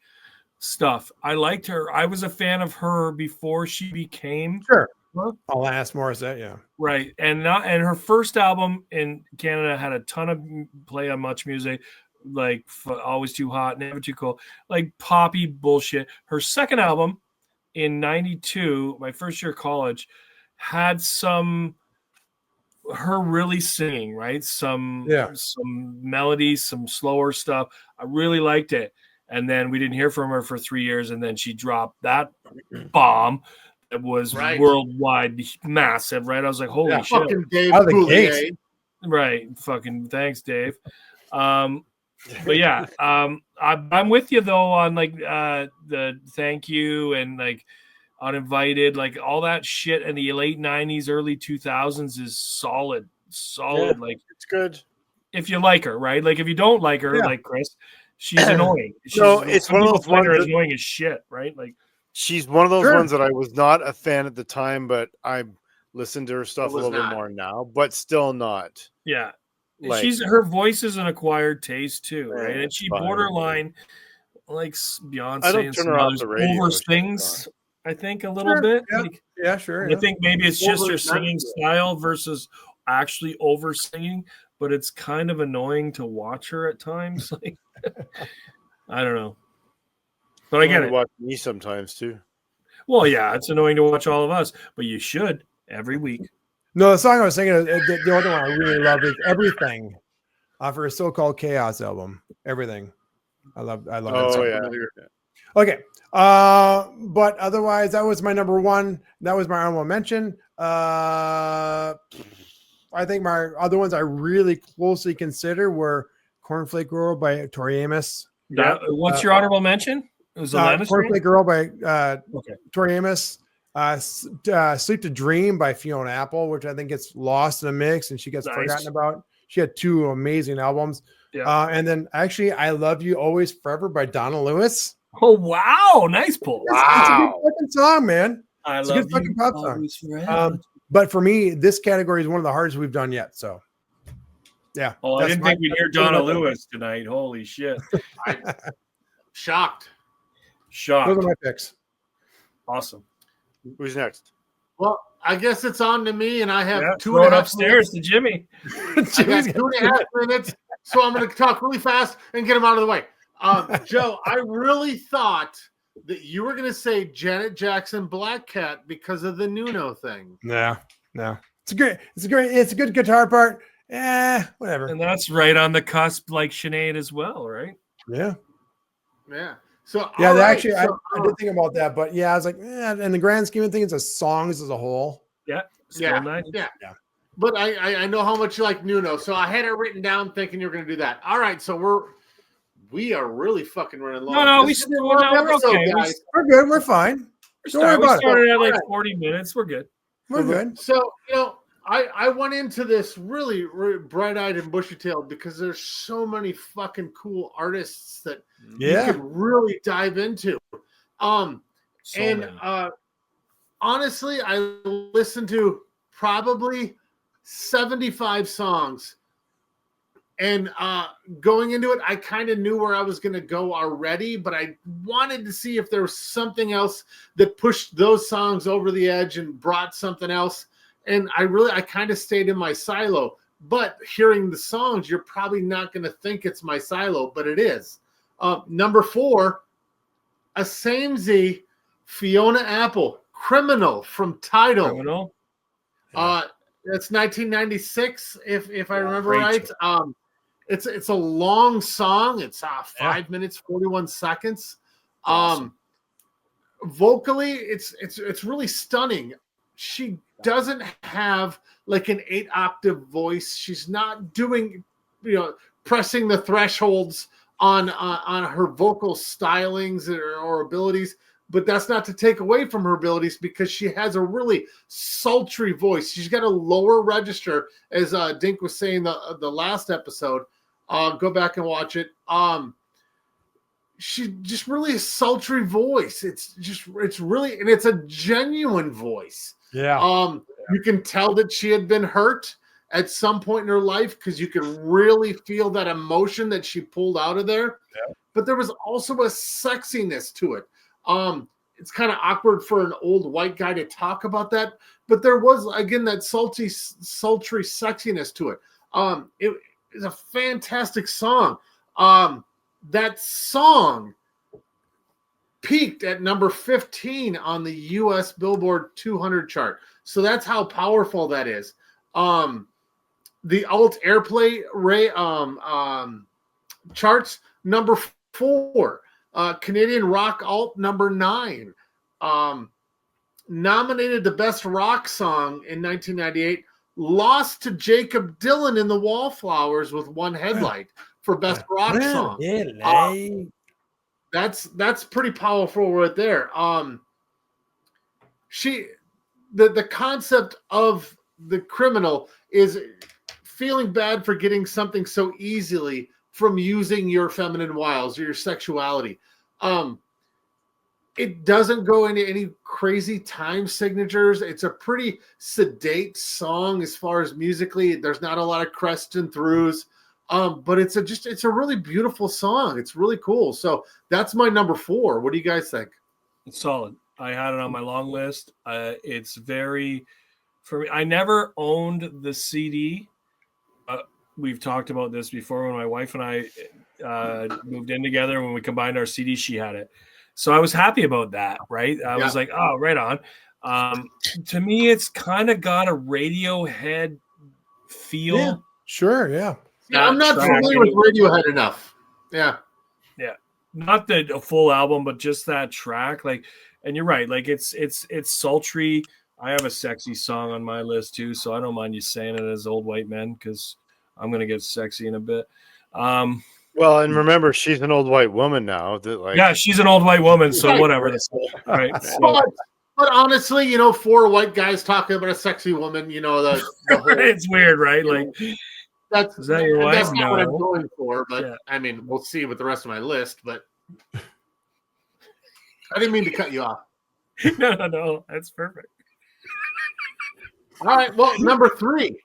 stuff. I liked her. I was a fan of her before she became Alanis Morissette, yeah. Right. And her first album in Canada had a ton of play on Much Music, like Always Too Hot, Never Too Cold, like poppy bullshit. Her second album in 92, my first year of college, had her really singing, right? Some melodies, some slower stuff. I really liked it. And then we didn't hear from her for 3 years, and then she dropped that bomb. It was worldwide massive, right? I was like, holy shit. Fucking Dave Coulier. Right. Fucking thanks, Dave. But yeah, I'm with you though on like the thank you and like Uninvited, like all that shit in the late 90s, early 2000s is solid. Yeah, like it's good. If you like her, right? Like if you don't like her, like Chris, she's annoying. It's one of those ones that annoying as shit, right? Like she's one of those ones that I was not a fan at the time, but I listened to her stuff a little bit more now, but still not. Yeah. Like, her voice is an acquired taste too, right? And she borderline like Beyonce. I don't turn her off the radio. Over sings, I think, a little bit. Yeah, like, sure. I think maybe it's just her singing style versus actually over singing, but it's kind of annoying to watch her at times. Like, I don't know, but I get it. Watch me sometimes too. Well, yeah, it's annoying to watch all of us, but you should every week. No, the song I was singing, the other one I really love is Everything off her So-Called Chaos album. Everything. I love that song. Yeah. Okay. But otherwise, that was my number one. That was my honorable mention. I think my other ones I really closely consider were Cornflake Girl by Tori Amos. What's your honorable mention? It was Cornflake Girl by Tori Amos. Sleep to Dream by Fiona Apple, which I think gets lost in a mix and she gets forgotten about. She had two amazing albums. Yeah. And then actually I Love You Always Forever by Donna Lewis. Oh wow, nice pull. It's a good fucking song, man. It's a good fucking pop song. But for me, this category is one of the hardest we've done yet. So yeah. Oh, I didn't think we'd hear Donna Lewis tonight. Holy shit. Shocked. Those are my picks. Awesome. Who's next? Well, I guess it's on to me, and I have 2.5 upstairs to Jimmy. Jimmy's 2.5 minutes, so I'm going to talk really fast and get him out of the way. Joe, I really thought that you were going to say Janet Jackson Black Cat because of the Nuno thing. No. It's a good guitar part. Whatever. And that's right on the cusp, like Sinead as well, right? Yeah. So actually, I did think about that, but I was like, in the grand scheme of things, it's songs as a whole. Yeah. Nice. Yeah. But I know how much you like Nuno, so I had it written down thinking you were going to do that. All right, so we are really fucking running long. No, we're okay. Guys. We're good. We're fine. We started at like 40 minutes. We're good. We're good. So I went into this really bright-eyed and bushy-tailed because there's so many fucking cool artists that you could really dive into. Honestly, I listened to probably 75 songs. And going into it, I kind of knew where I was going to go already, but I wanted to see if there was something else that pushed those songs over the edge and brought something else. And I kind of stayed in my silo. But hearing the songs, you're probably not going to think it's my silo, but it is. Number 4, a same Z, Fiona Apple, Criminal from Tidal. Criminal? That's 1996, if I remember right. It's a long song. It's 5 minutes, 41 seconds. Awesome. Vocally, it's really stunning. She doesn't have like an 8-octave voice. She's not doing, pressing the thresholds on her vocal stylings or abilities. But that's not to take away from her abilities because she has a really sultry voice. She's got a lower register, as Dink was saying the last episode. Go back and watch it. She just really a sultry voice. It's really, and it's a genuine voice. Yeah. You can tell that she had been hurt at some point in her life because you can really feel that emotion that she pulled out of there. Yeah. But there was also a sexiness to it. it's kind of awkward for an old white guy to talk about that. But there was, again, that sultry sexiness to it. It is a fantastic song. That song peaked at number 15 on the U.S. Billboard 200 chart. So that's how powerful that is. The alt airplay charts, number 4. Canadian rock alt, number 9. Nominated the best rock song in 1998. Lost to Jacob Dylan in the Wallflowers with One Headlight for best rock song. That's pretty powerful right there. The concept of the criminal is feeling bad for getting something so easily from using your feminine wiles or your sexuality. It doesn't go into any crazy time signatures. It's a pretty sedate song as far as musically. There's not a lot of crests and throughs. But it's a really beautiful song. It's really cool. So that's my number 4. What do you guys think? It's solid. I had it on my long list. It's very, for me, I never owned the CD. We've talked about this before. When my wife and I moved in together, when we combined our CDs, she had it. So I was happy about that, right? I was like, oh, right on. To me, it's kind of got a Radiohead feel. Yeah, sure, yeah. I'm not familiar with Radiohead enough. Yeah. Not the full album, but just that track. Like, and you're right. Like, it's sultry. I have a sexy song on my list too, so I don't mind you saying it as Old White Men, because I'm gonna get sexy in a bit. Well, and remember, she's an old white woman now. Yeah, she's an old white woman, so whatever. Right. So. But honestly, 4 white guys talking about a sexy woman, the whole, it's weird, right? Like, that's not what I'm going for. But I mean, we'll see with the rest of my list. But I didn't mean to cut you off. No, that's perfect. All right, well, number 3.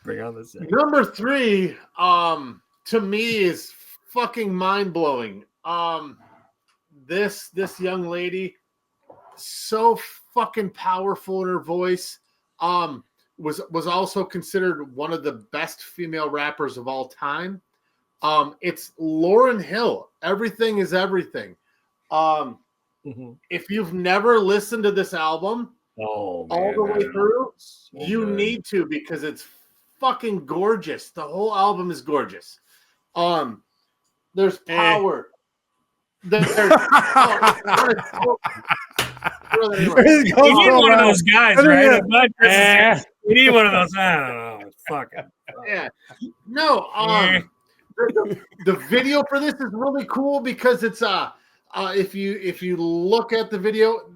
Bring on this. Number 3, to me is fucking mind blowing. This young lady, so fucking powerful in her voice. Was also considered one of the best female rappers of all time. It's Lauryn Hill. Everything is Everything. If you've never listened to this album all the way through, you need to, because it's fucking gorgeous. The whole album is gorgeous. There's power. There's you need one of those guys, right? You need one of those. I don't know. Fucking. Yeah. No. The video for this is really cool because it's if you look at the video,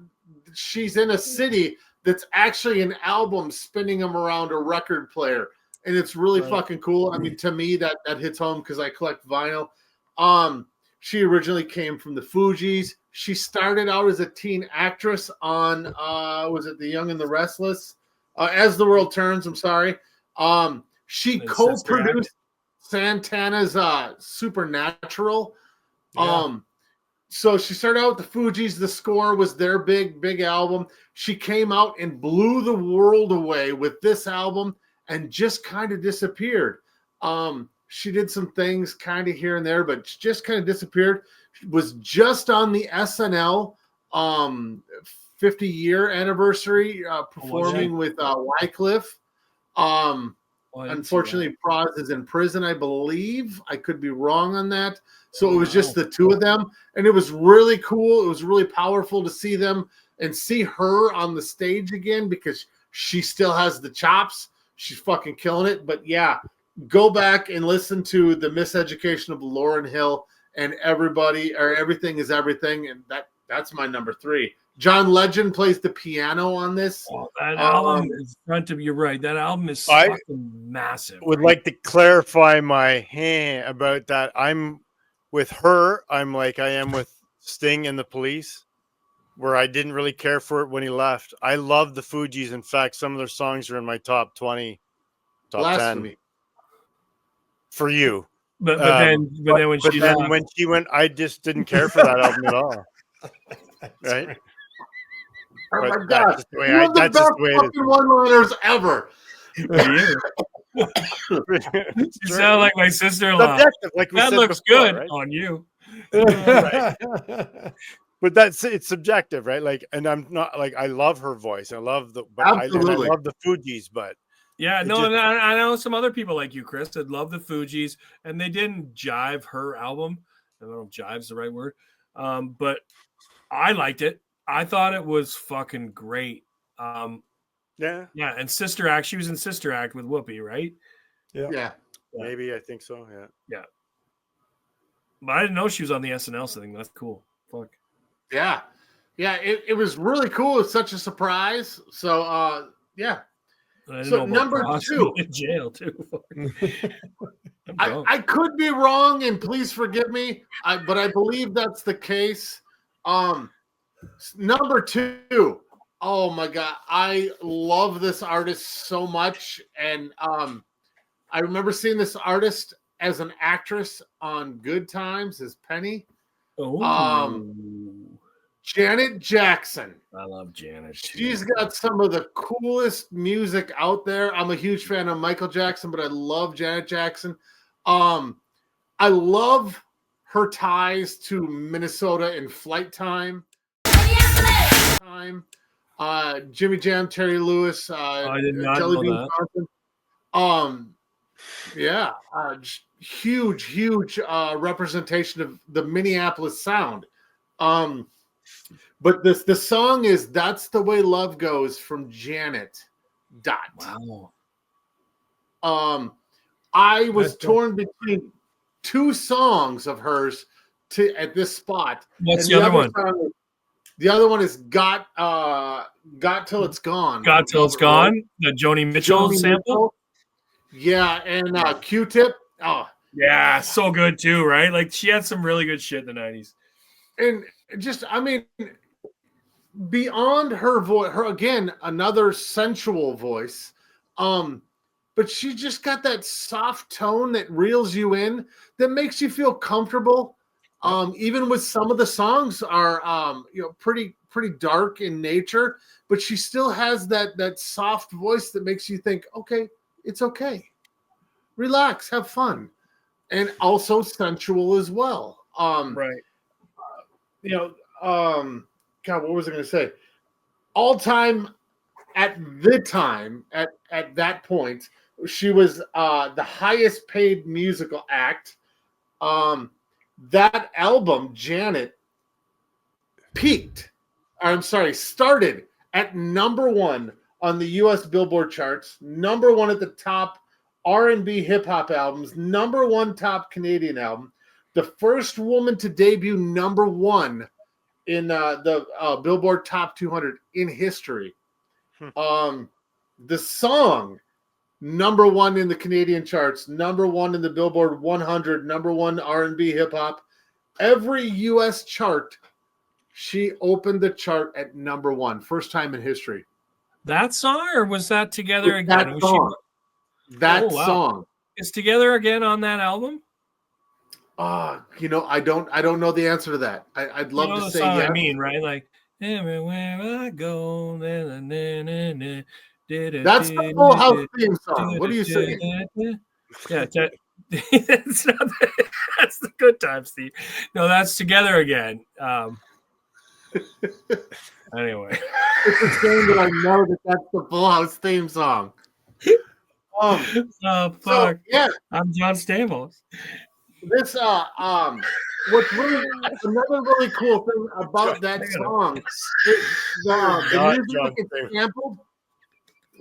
she's in a city that's actually an album spinning them around a record player, and it's really fucking cool. I mean, to me, that hits home because I collect vinyl. She originally came from the Fugees. She started out as a teen actress on was it The Young and the Restless? As the World Turns, I'm sorry. She co-produced Santana's Supernatural. Yeah. So she started out with the Fugees. The Score was their big album. She came out and blew the world away with this album and just kind of disappeared. She did some things kind of here and there, but she just kind of disappeared. She was just on the SNL 50-year anniversary performing with Wycliffe. Unfortunately, Proz is in prison, I believe. I could be wrong on that. So it was just the two of them. And it was really cool. It was really powerful to see them and see her on the stage again because she still has the chops. She's fucking killing it. But yeah, go back and listen to the Miseducation of Lauryn Hill and Everything is Everything. And that's my number 3. John Legend plays the piano on this. Oh, that album is front of you're right. That album is fucking massive. Would like to clarify my hand about that. I'm with her. I'm like I am with Sting and the Police, where I didn't really care for it when he left. I love the Fugees. In fact, some of their songs are in my top 20, top 10 for you. But then when she went, I just didn't care for that album at all. Right? Oh But my god! that's just the way One of the that's best just the way it fucking one-liners ever. You sound like my sister-in-law. Subjective, like we That said looks before, good right? on you. Right. But it's subjective, right? Like, and I'm not like I love her voice. I love I love the Fugees, but Yeah, it no, just- and I know some other people like you, Chris, that love the Fugees, and they didn't jive her album. I don't know if jive's the right word, but I liked it. I thought it was fucking great. yeah, And Sister Act, she was in Sister Act with Whoopi, right? Yeah. maybe I think so. Yeah. But I didn't know she was on the SNL thing. That's cool. Fuck. Yeah. It was really cool. It's such a surprise. So yeah. I didn't So know about number Ross two. in jail too. I could be wrong, and please forgive me, but I believe that's the case. Number two. Oh my god, I love this artist so much, and I remember seeing this artist as an actress on Good Times as Penny. Janet Jackson. I love Janet. She's got some of the coolest music out there. I'm a huge fan of Michael Jackson, but I love Janet Jackson. I love her ties to Minnesota in Flight Time. Jimmy Jam, Terry Lewis, I did not Jelly know Bean that. Johnson. Huge representation of the Minneapolis sound. But the song is "That's the Way Love Goes" from Janet. Wow. I was torn between two songs of hers at this spot. What's the other one? The other one is "Got Till It's Gone." "Got Till It's Gone," the Joni Mitchell sample. Yeah, and Q-Tip. Oh, yeah, so good too, right? Like she had some really good shit in the 90s. And just, I mean, beyond her voice, her again, another sensual voice. But she just got that soft tone that reels you in, that makes you feel comfortable. Even with some of the songs are pretty dark in nature, but she still has that soft voice that makes you think, okay, it's okay. Relax, have fun. And also sensual as well. Right. God, what was I going to say? All time at the time, at that point, she was the highest paid musical act. That album, Janet, started at number one on the U.S. Billboard charts, number one at the top R&B hip hop albums, number one top Canadian album, the first woman to debut number one in the Billboard Top 200 in history. The song, number one in the Canadian charts, number one in the Billboard 100, number one R&B hip hop. Every U.S. chart, she opened the chart at number one, first time in history. That song, or was that Together Again? That song is Together Again on that album. I don't know the answer to that. I'd love to say song yes. I mean, right? Like everywhere I go. That's the Full House theme song. What are you singing? Yeah, that's the Good Times theme. No, that's Together Again. Anyway, it's a shame that I know that's the Full House theme song. Oh fuck! So, yeah, I'm John Stamos. This what's really another really cool thing about that song is the music is sampled.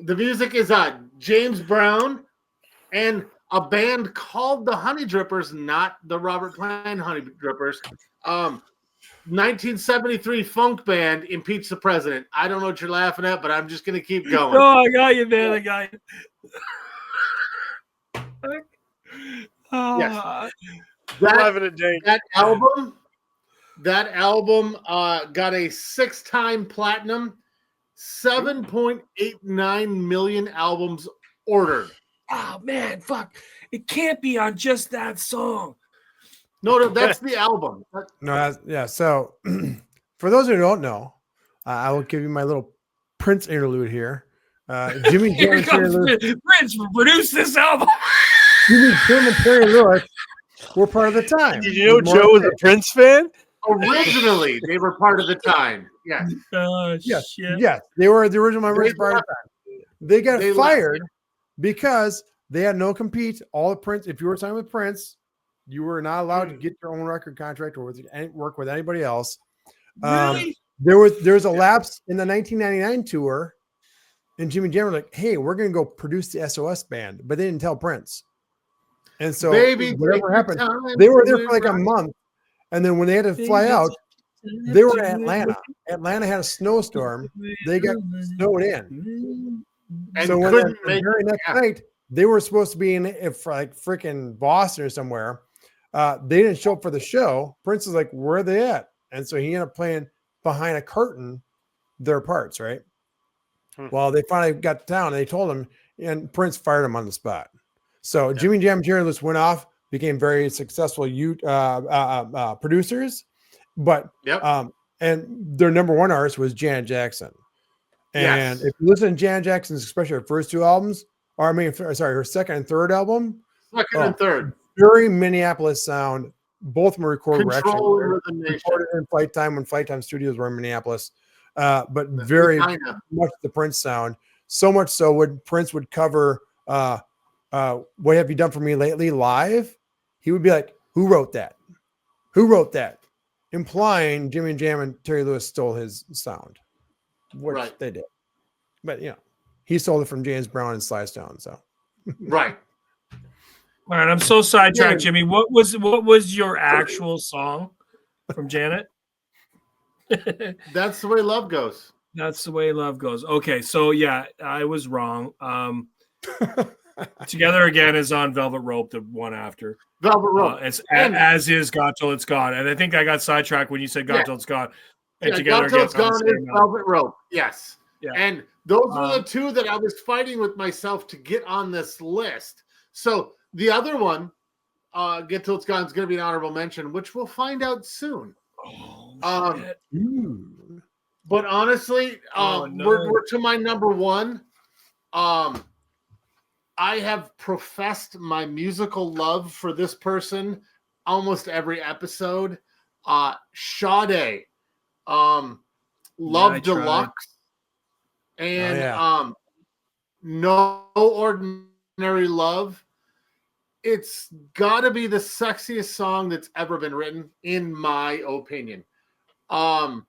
The music is James Brown and a band called the Honey Drippers, not the Robert Plant Honey Drippers. 1973 funk band, Impeach the President. I don't know what you're laughing at, but I'm just going to keep going. Oh, I got you, man. I got you. Yes. That album got a 6-time platinum, 7.89 million albums ordered. Oh, man, fuck. It can't be on just that song. No, that's the album. So for those who don't know, I will give you my little Prince interlude here. Jimmy Jam Here and Terry comes Lewis. Prince produced this album. Jimmy Jam and Terry Lewis were part of the time. Did you know Joe was a Prince fan? Originally, they were part of the time. Yes. Yes, Shit. yes, they were the original members part of the time. They got They fired because they had no compete. All the Prince, if you were signed with Prince, you were not allowed to get your own record contract or work with anybody else. Really? There was a lapse in the 1999 tour, and Jimmy Jam were like, "Hey, we're going to go produce the SOS band," but they didn't tell Prince. And so whatever happened, they were there for like a month, and then when they had to fly out, they were in Atlanta. Atlanta had a snowstorm. They got snowed in. And so when couldn't the make very next night, they were supposed to be in like freaking Boston or somewhere. They didn't show up for the show. Prince is like, "Where are they at?" And so he ended up playing behind a curtain their parts, right? Well, they finally got to town and they told him, and Prince fired him on the spot. So Jimmy Jam and Terry Lewis went off, became very successful producers, but and their number one artist was Janet Jackson. And if you listen to Janet Jackson's, especially her first two albums, or I mean, sorry, her second and third album, and third, very Minneapolis sound. Both were recorded in Flight Time when Flight Time Studios were in Minneapolis, but very much the Prince sound. So much so, Prince would cover "What Have You Done for Me Lately" live, he would be like, "Who wrote that? Who wrote that?" Implying Jimmy Jam and Terry Lewis stole his sound, which they did. But he stole it from James Brown and Sly Stone. So right. All right, I'm so sidetracked, Jimmy. What was your actual song from Janet? That's the way love goes. That's the way love goes. Okay, so yeah, I was wrong. Together Again is on Velvet Rope, the one after. Velvet Rope. As is Got Till It's Gone. And I think I got sidetracked when you said Got Till It's Gone. And Together Got Till It's Gone is Velvet Rope. Yes. Yeah. And those were the two that I was fighting with myself to get on this list. So the other one, Get Till It's Gone, is going to be an honorable mention, which we'll find out soon. But honestly, we're to my number one. I have professed my musical love for this person almost every episode. Sade, Love Deluxe, and No Ordinary Love. It's got to be the sexiest song that's ever been written, in my opinion. The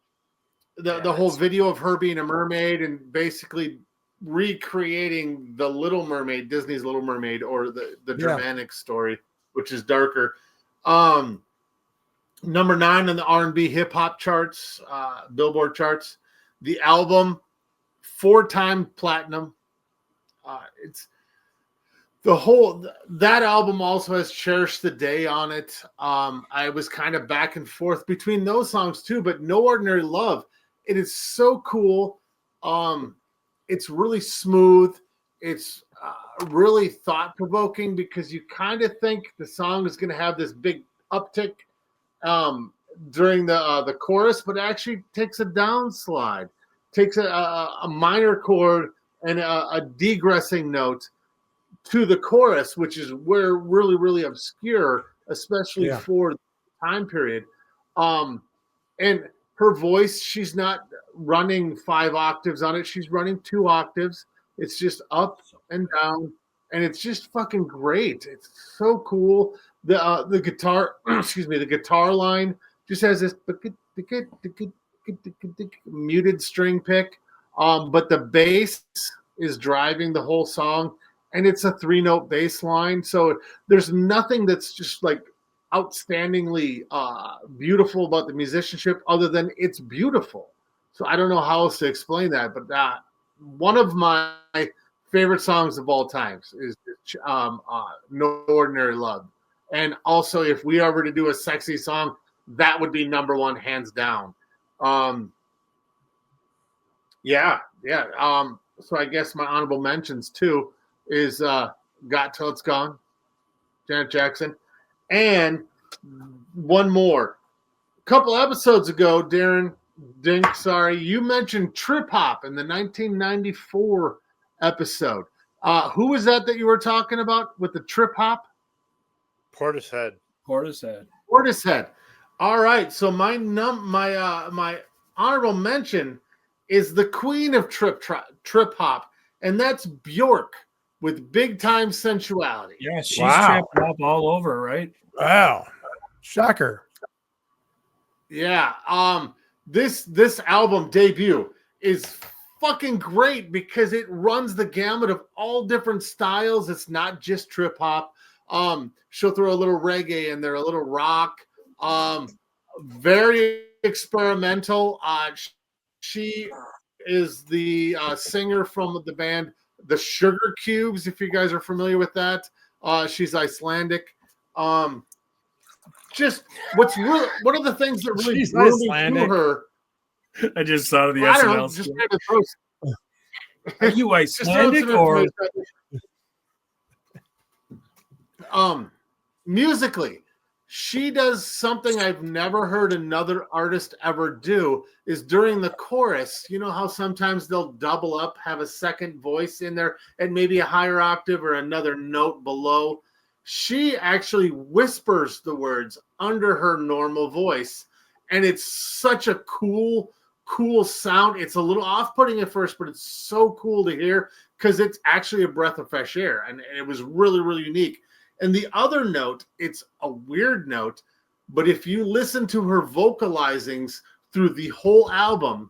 whole video of her being a mermaid and basically recreating the Little Mermaid, Disney's Little Mermaid, or the Germanic story, which is darker. Number 9 on the R&B hip hop charts, Billboard charts. The album, 4-time platinum. It's that album also has Cherish the Day on it. I was kind of back and forth between those songs too, but No Ordinary Love, it is so cool. It's really smooth. It's really thought-provoking because you kind of think the song is going to have this big uptick during the chorus, but it actually takes a downslide, takes a minor chord and a degressing note to the chorus, which is where really, really obscure, especially for the time period. And her voice, she's not running 5 octaves on it. She's running 2 octaves. It's just up and down, and it's just fucking great. It's so cool. The guitar, the guitar line just has this muted string pick, but the bass is driving the whole song. And it's a 3-note bass line. So there's nothing that's just like outstandingly beautiful about the musicianship other than it's beautiful. So I don't know how else to explain that. But one of my favorite songs of all times is No Ordinary Love. And also, if we ever to do a sexy song, that would be number 1, hands down. So I guess my honorable mentions too is Got Till It's Gone, Janet Jackson. And one more. A couple episodes ago, Darren, Dink, sorry. You mentioned trip hop in the 1994 episode. Who was that you were talking about with the trip hop? Portishead. Portishead. All right. So my honorable mention is the queen of trip hop, and that's Bjork with Big Time Sensuality. Yeah, she's Wow. tripped up all over, right? Wow. Shocker. Yeah. This album debut is fucking great because it runs the gamut of all different styles. It's not just trip hop. She'll throw a little reggae in there, a little rock. Very experimental. She is the singer from the band The Sugar Cubes, if you guys are familiar with that. She's Icelandic. Just what's really one of the things that really drew me to her. I just thought of the I don't SNL. know, just trying to throw. Are you Icelandic or? Musically, she does something I've never heard another artist ever do. Is during the chorus, you know how sometimes they'll double up, have a second voice in there, and maybe a higher octave or another note below. She actually whispers the words under her normal voice, and it's such a cool sound. It's a little off-putting at first, but it's so cool to hear because it's actually a breath of fresh air, and it was really, really unique. And the other note, it's a weird note, but if you listen to her vocalizings through the whole album,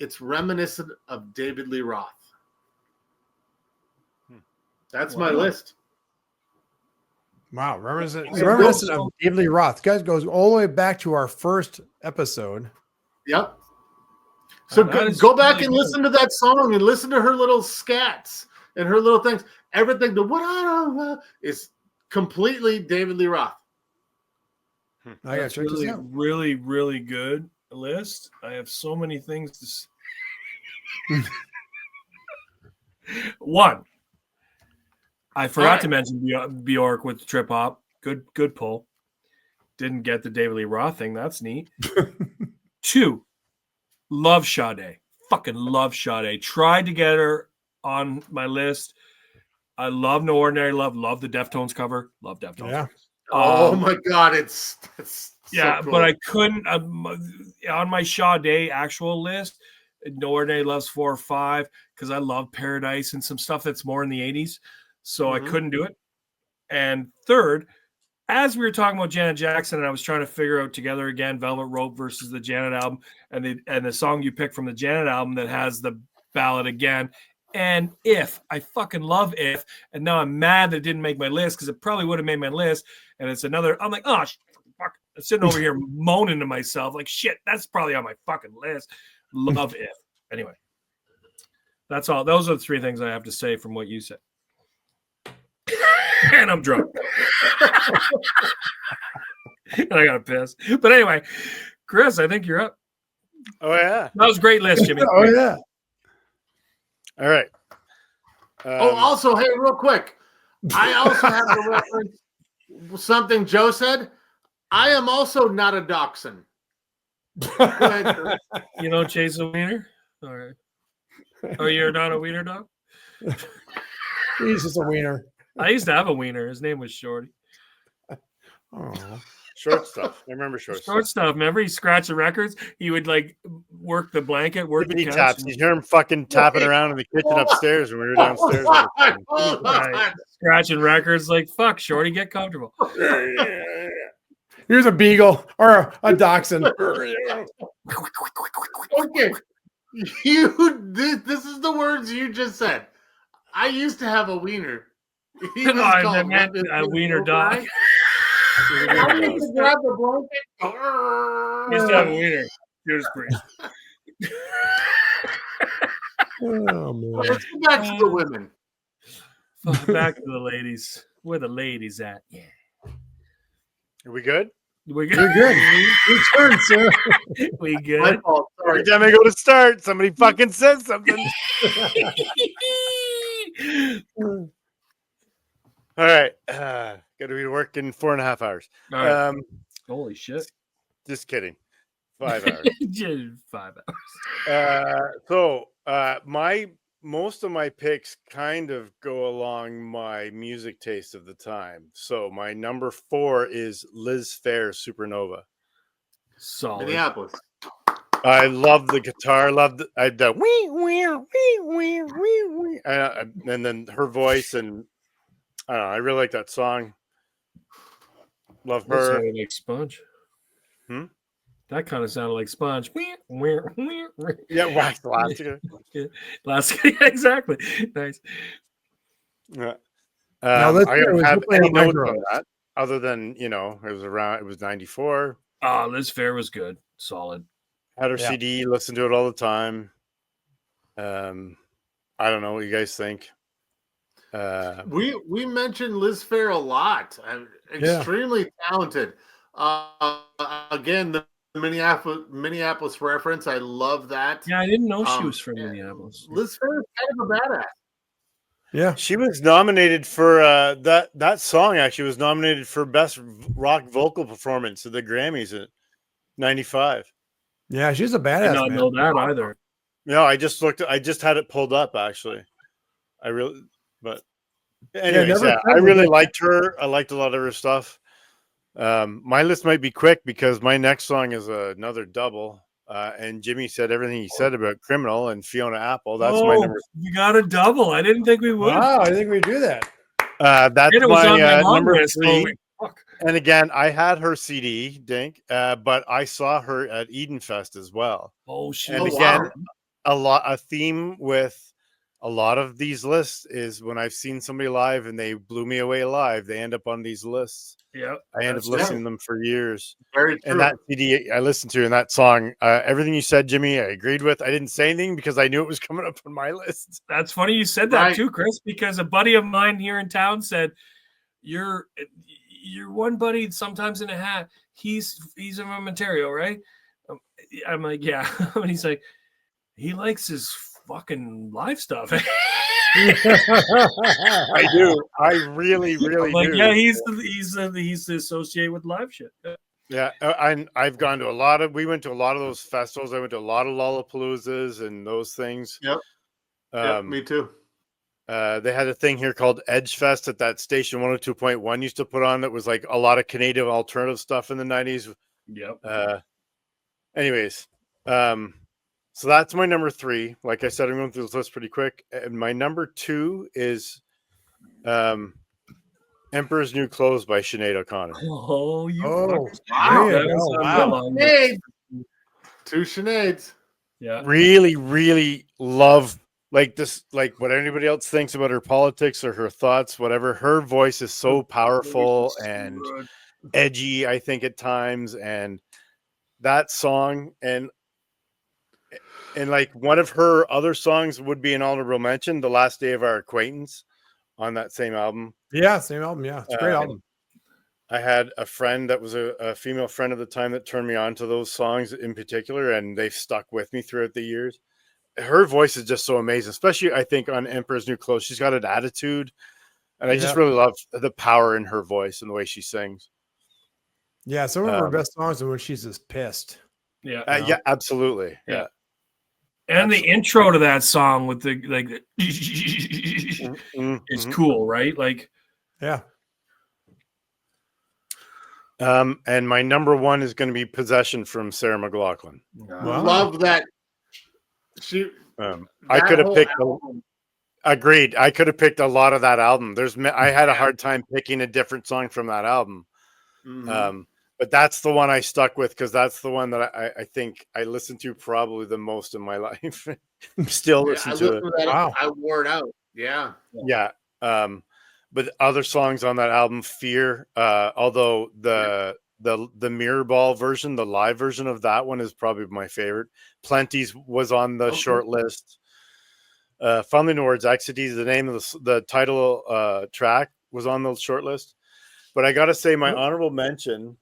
it's reminiscent of David Lee Roth. That's my list. Wow, reminiscent of David Lee Roth. Guys, goes all the way back to our first episode. Yep. So go back and listen to that song and listen to her little scats and her little things. Everything, the what I don't know is completely David Lee Roth. I got really, really, really good list. I have so many things to say. One, I forgot to mention Bjork with trip hop. Good pull. Didn't get the David Lee Roth thing. That's neat. 2, love Sade. Fucking love Sade. Tried to get her on my list. I love No Ordinary Love. Love the Deftones cover. Love Deftones. Yeah. Oh my God, it's yeah, so cool. but I couldn't on my Sade actual list. No Ordinary Love's 4 or 5 because I love Paradise and some stuff that's more in the 80s. So I couldn't do it. And third, as we were talking about Janet Jackson, and I was trying to figure out together again Velvet Rope versus the Janet album, and the song you picked from the Janet album that has the ballad again. And If. I fucking love If. And now I'm mad that it didn't make my list because it probably would have made my list. And it's another, I'm like, oh, fuck. I'm sitting over here moaning to myself, like, shit, that's probably on my fucking list. Love If. Anyway, that's all. Those are the 3 things I have to say from what you said. And I'm drunk. And I got to piss. But anyway, Chris, I think you're up. Oh, yeah. That was a great list, Jimmy. Oh, yeah. All right. Also, hey, real quick. I also have to reference something Joe said. I am also not a dachshund. You don't chase a wiener? All right. Oh, you're not a wiener dog? He's just a wiener. I used to have a wiener. His name was Shorty. Oh, Short stuff. I remember short stuff. Remember, he scratched the records. He would like work the blanket, work the couch. Taps. You hear him fucking tapping around in the kitchen upstairs when we were downstairs. Right. Scratching records, like fuck, Shorty, get comfortable. Here's a beagle or a dachshund. Okay, this is the words you just said. I used to have a wiener. He was called a wiener dog. I used to grab the blanket. He used to have a wiener. Judas Priest. Oh man! Let's go back to the women. Back to the ladies. Where the ladies at? Yeah. Are we good? We're good. You're good. Your turn, sir. We good. My fault. Sorry. Every time I go to start, somebody fucking says something. All right. Got to be working 4.5 hours. All right. Holy shit. Just kidding. 5 hours. 5 hours. So most of my picks kind of go along my music taste of the time. So my number 4 is Liz Phair's Supernova. Solid. Minneapolis. I love the guitar. Love the wee wee wee wee wee wee, and then her voice, and I don't know. I really like that song. Love That her. sounded like Sponge. That kind of sounded like Sponge. Yeah, wax elastic. Exactly. Nice. Yeah. Now, let's I hear it. don't Was have you playing any my notes girls? on that, other than it was 94. Liz Phair was good. Solid. Had her Yeah. CD, listened to it all the time. I don't know what you guys think. We mentioned Liz Phair a lot. Extremely talented. Again, the Minneapolis reference. I love that. Yeah, I didn't know she was from Minneapolis. Liz Phair is kind of a badass. Yeah, she was nominated for that song. Actually, was nominated for best rock vocal performance at the Grammys in '95. yeah, she's a badass. I did not man. know that either. No, I just looked. I just had it pulled up actually. But anyways, I really liked her. I liked a lot of her stuff. My list might be quick because my next song is another double. And Jimmy said everything he said about Criminal and Fiona Apple. That's my number. You got a double. I didn't think we would. Wow, I think we do that. That's my number list, 3. And again, I had her CD, Dink, but I saw her at Eden Fest as well. Oh, shit. And again, a theme with a lot of these lists is when I've seen somebody live and they blew me away live, they end up on these lists. Yeah, I end up listening to them for years. Very true. And that CD I listened to, and that song, everything you said, Jimmy, I agreed with. I didn't say anything because I knew it was coming up on my list. That's funny you said that too, Chris, because a buddy of mine here in town said, "You're one buddy sometimes in a hat. He's from Ontario, right?" I'm like, "Yeah," and he's like, "He likes his fucking live stuff." I do. I really do. Yeah, he's associated with live shit. Yeah, I've gone to we went to a lot of those festivals. I went to a lot of Lollapaloozas and those things. Yep. Me too. They had a thing here called Edge Fest at that station 102.1 used to put on that was like a lot of Canadian alternative stuff in the 90s. Yep. Anyways, so that's my number 3. Like I said, I'm going through this list pretty quick. And my number 2 is Emperor's New Clothes by Sinead O'Connor. Oh, wow. Sinead. 2 Sineads. Yeah. Really, really love like this, like what anybody else thinks about her politics or her thoughts, whatever. Her voice is so powerful and edgy, I think, at times. And that song and like one of her other songs would be an honorable mention, The Last Day of Our Acquaintance, on that same album. Yeah, same album. Yeah, it's a great album. I had a friend that was a female friend at the time that turned me on to those songs in particular, and they've stuck with me throughout the years. Her voice is just so amazing, especially I think on Emperor's New Clothes. She's got an attitude, and I just really love the power in her voice and the way she sings. Yeah, some of her best songs are when she's just pissed. Yeah, yeah, absolutely. Yeah. And the intro to that song with the it's cool, right? Like, yeah. And my number 1 is going to be Possession from Sarah McLachlan. Love that. I could have picked. Agreed. I could have picked a lot of that album. I had a hard time picking a different song from that album. But that's the one I stuck with because that's the one that I think I listened to probably the most in my life. Still listen to it. Wow. I wore it out. Yeah. Yeah. But other songs on that album, Fear, although the Mirror Ball version, the live version of that one is probably my favorite. Plenty's was on the short list. Fumbling Towards Ecstasy, the name of the title track, was on the short list. But I got to say, my honorable mention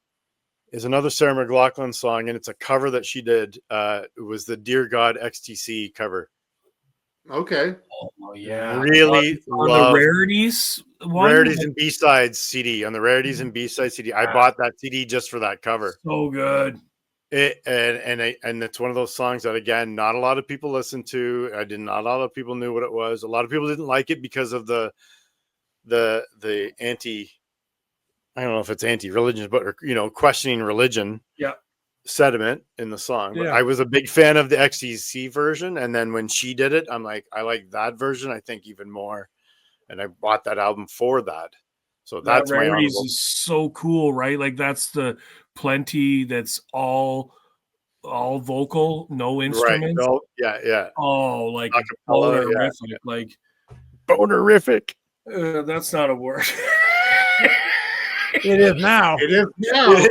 is another Sarah McLachlan song, and it's a cover that she did. It was the Dear God XTC cover. Okay. Oh, yeah. Really on the Rarities one? Rarities and B-Sides CD. On the Rarities and B-Sides CD. I bought that CD just for that cover. So good. And it's one of those songs that, again, not a lot of people listen to. Not a lot of people knew what it was. A lot of people didn't like it because of the anti, I don't know if it's anti-religion, but, questioning religion sentiment in the song. But I was a big fan of the XTC version, and then when she did it, I'm like, I like that version, I think, even more, and I bought that album for that. So that's my Rarities is so cool, right? Like that's the Plenty that's all vocal, no instruments. Right. Yeah. Oh, like bonerific. Yeah. Like bonerific. That's not a word. It is now. It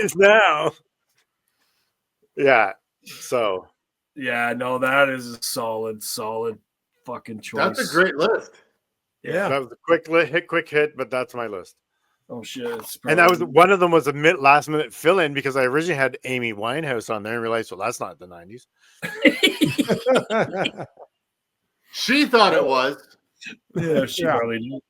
is now. Yeah. So. Yeah. No, that is a solid fucking choice. That's a great list. Yeah. That was a quick hit, but that's my list. Oh shit! And that was one of them was a last minute fill in because I originally had Amy Winehouse on there and realized, well, that's not the 90s. She thought it was. Yeah, she probably did.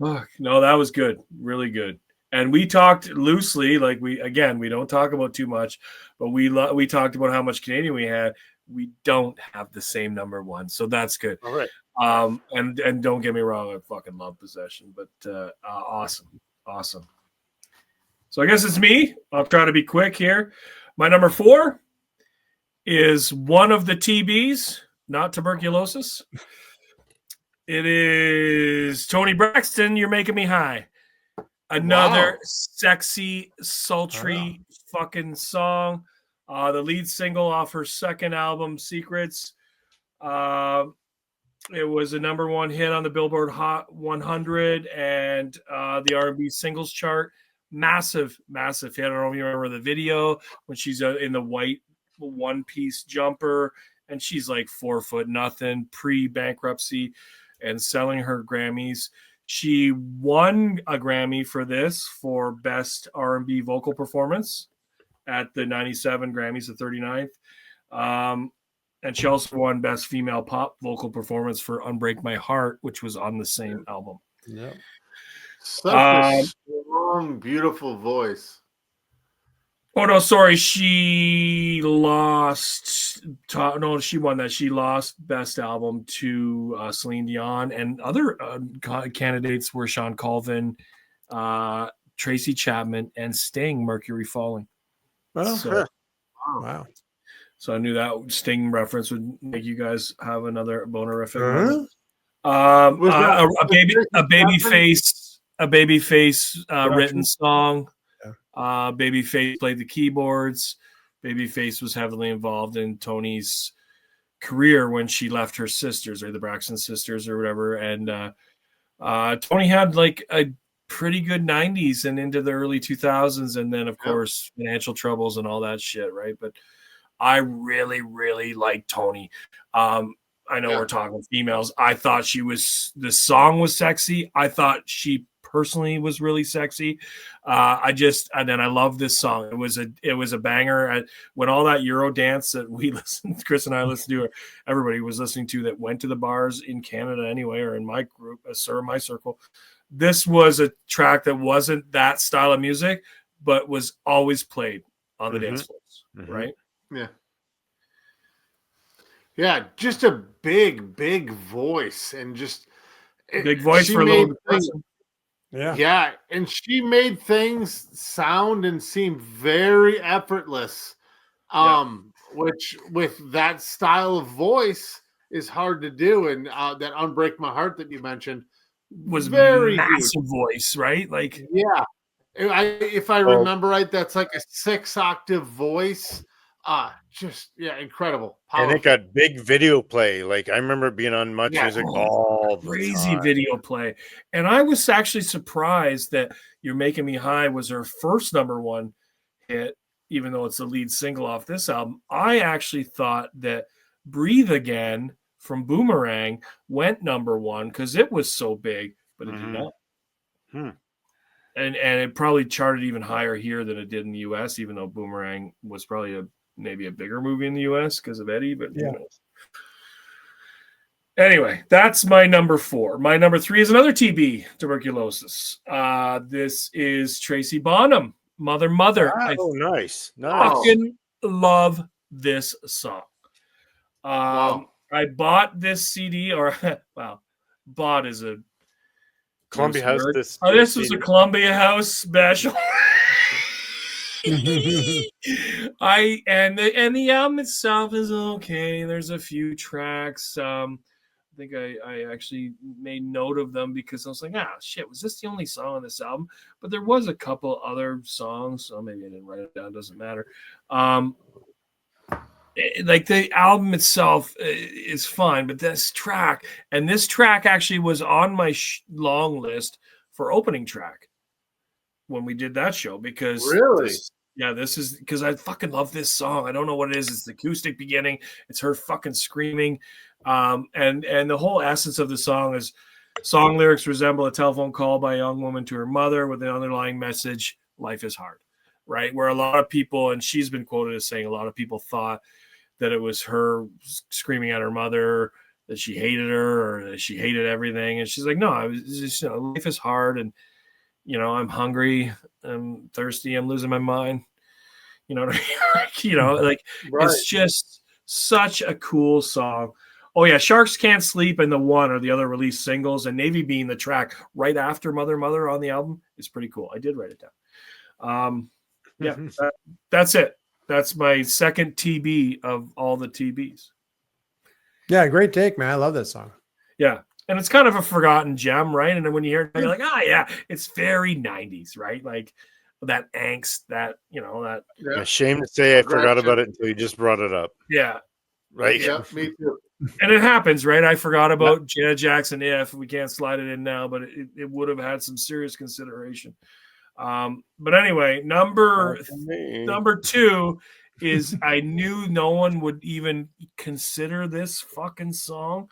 Fuck. No, that was good, really good. And we talked loosely, like we don't talk about too much, but we talked about how much Canadian we had. We don't have the same number one, so that's good. All right. And don't get me wrong, I fucking love Possession, but awesome. So I guess it's me. I'll try to be quick here. My number 4 is one of the TBs, not tuberculosis. It is Toni Braxton, You're Making Me High. Another sexy, sultry fucking song. The lead single off her second album, Secrets. It was a number 1 hit on the Billboard Hot 100 and the R&B singles chart. Massive hit. I don't know if you remember the video when she's in the white one-piece jumper and she's like 4'0", pre-bankruptcy and selling her Grammys. She won a Grammy for this for Best R&B Vocal Performance at the 97 Grammys, the 39th. And she also won Best Female Pop Vocal Performance for Unbreak My Heart, which was on the same album. Yeah. Such a strong, beautiful voice. Oh, no, sorry. She lost. No, she won that. She lost Best Album to Celine Dion. And other candidates were Sean Colvin, Tracy Chapman, and Sting, Mercury Falling. Oh, so, wow. So I knew that Sting reference would make you guys have another bonerific. A babyface written song. Babyface played the keyboards. Babyface was heavily involved in Tony's career when she left her sisters, or the Braxton sisters, or whatever. And Tony had like a pretty good 90s and into the early 2000s, and then of course financial troubles and all that shit, right? But I really, really like Tony. I know we're talking females. I thought the song was sexy. I thought she personally was really sexy. And then I love this song. It was a banger. When all that Euro dance that we listened, Chris and I listened to, everybody was listening to that went to the bars in Canada anyway, or in my group, my circle. This was a track that wasn't that style of music, but was always played on the dance floors, right? Yeah, just a big voice, and just big voice for a little person. Yeah, and she made things sound and seem very effortless. Which with that style of voice is hard to do. And that Unbreak My Heart that you mentioned was very massive voice, right? Like, yeah, if I remember right, that's like a 6-octave voice. Incredible. Powerful. And it got big video play. Like I remember being on Much Music all the crazy time. Video play. And I was actually surprised that You're Making Me High was her first number 1 hit, even though it's the lead single off this album. I actually thought that Breathe Again from Boomerang went number 1 because it was so big, but it did not. And it probably charted even higher here than it did in the US, even though Boomerang was probably maybe a bigger movie in the US because of Eddie, but who knows. Anyway, that's my number 4. My number 3 is another TB, tuberculosis. This is Tracy Bonham, Mother. Oh, nice. Fucking love this song. Wow. I bought this CD, or well, bought is a Columbia House. this was a Columbia House special. The album itself is okay. There's a few tracks. I think I actually made note of them because I was like, shit, was this the only song on this album? But there was a couple other songs, so maybe I didn't write it down. Doesn't matter. Like the album itself is fine, but this track actually was on my long list for opening track when we did that show, because this is because I fucking love this song. I don't know what it is. It's the acoustic beginning. It's her fucking screaming. And the whole essence of the song is song lyrics resemble a telephone call by a young woman to her mother with the underlying message, life is hard, right? Where a lot of people, and she's been quoted as saying a lot of people thought that it was her screaming at her mother, that she hated her or that she hated everything. And she's like, no, I was just, life is hard. And, I'm hungry, I'm thirsty, I'm losing my mind. You know what I mean? Right. It's just such a cool song. Oh yeah, Sharks Can't Sleep and The One are the other released singles, and Navy being the track right after Mother Mother on the album is pretty cool. I did write it down. That's it. That's my second TB of all the TBs. Yeah, great take, man. I love that song. Yeah. And it's kind of a forgotten gem, right? And then when you hear it, you're like, yeah, it's very 90s, right? Like that angst, that. Yeah. Shame to say I forgot about it until you just brought it up. Yeah. Right. Yeah, me too. And it happens, right? I forgot about Janet Jackson. If we can't slide it in now, but it would have had some serious consideration. But anyway, number 2 is I knew no one would even consider this fucking song.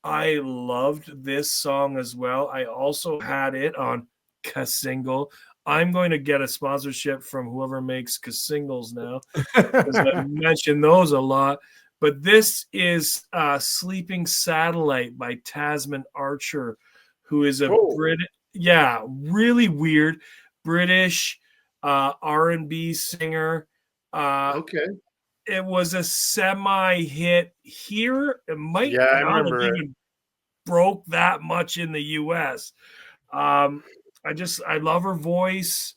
I loved this song as well. I also had it on Ka-Single. I'm going to get a sponsorship from whoever makes Ka-Singles now, because I mentioned those a lot. But this is Sleeping Satellite by Tasman Archer, who is a really weird British R&B singer. Okay. It was a semi-hit here. It might not have even broke that much in the US. I love her voice.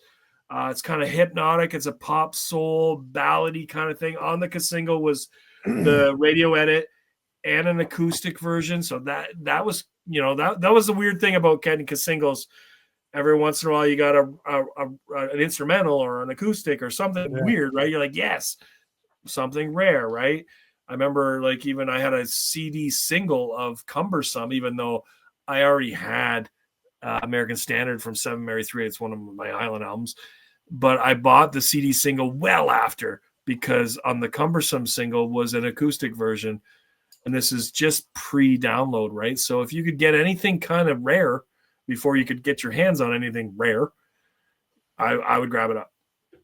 It's kind of hypnotic. It's a pop soul ballady kind of thing. On the Ka-Single was the radio edit and an acoustic version. So that was, that was the weird thing about getting Ka-Singles. Every once in a while, you got an instrumental or an acoustic or something weird, right? You're like, yes, something rare, right? I remember, even I had a CD single of Cumbersome, even though I already had American Standard from 7 Mary 3. It's one of my Island albums, but I bought the CD single well after, because on the Cumbersome single was an acoustic version, and this is just pre-download, right? So if you could get anything kind of rare before you could get your hands on anything rare, I would grab it up.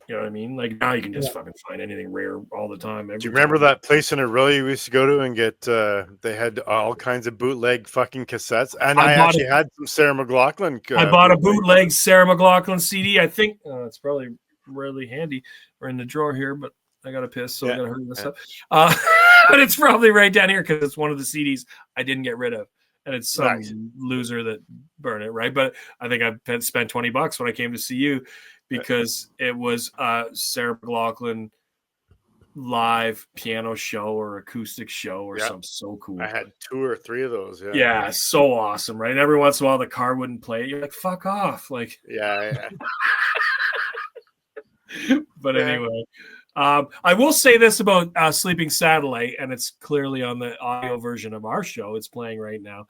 You know what I mean? Like now you can just fucking find anything rare all the time. Do you remember that place in Orillia we used to go to and get, they had all kinds of bootleg fucking cassettes? And I actually had some Sarah McLachlan. I bought a bootleg Sarah McLachlan CD. I think it's probably really handy. We're in the drawer here, but I got to piss, so I got to hurry this up. But it's probably right down here because it's one of the CDs I didn't get rid of. And it's some loser that burned it, right? But I think I spent $20 when I came to see you, because it was Sarah McLachlan live piano show or acoustic show or something so cool. I had 2 or 3 of those. Yeah, so awesome, right? And every once in a while the car wouldn't play it. You're like, fuck off. Like, But anyway, I will say this about Sleeping Satellite, and it's clearly on the audio version of our show. It's playing right now.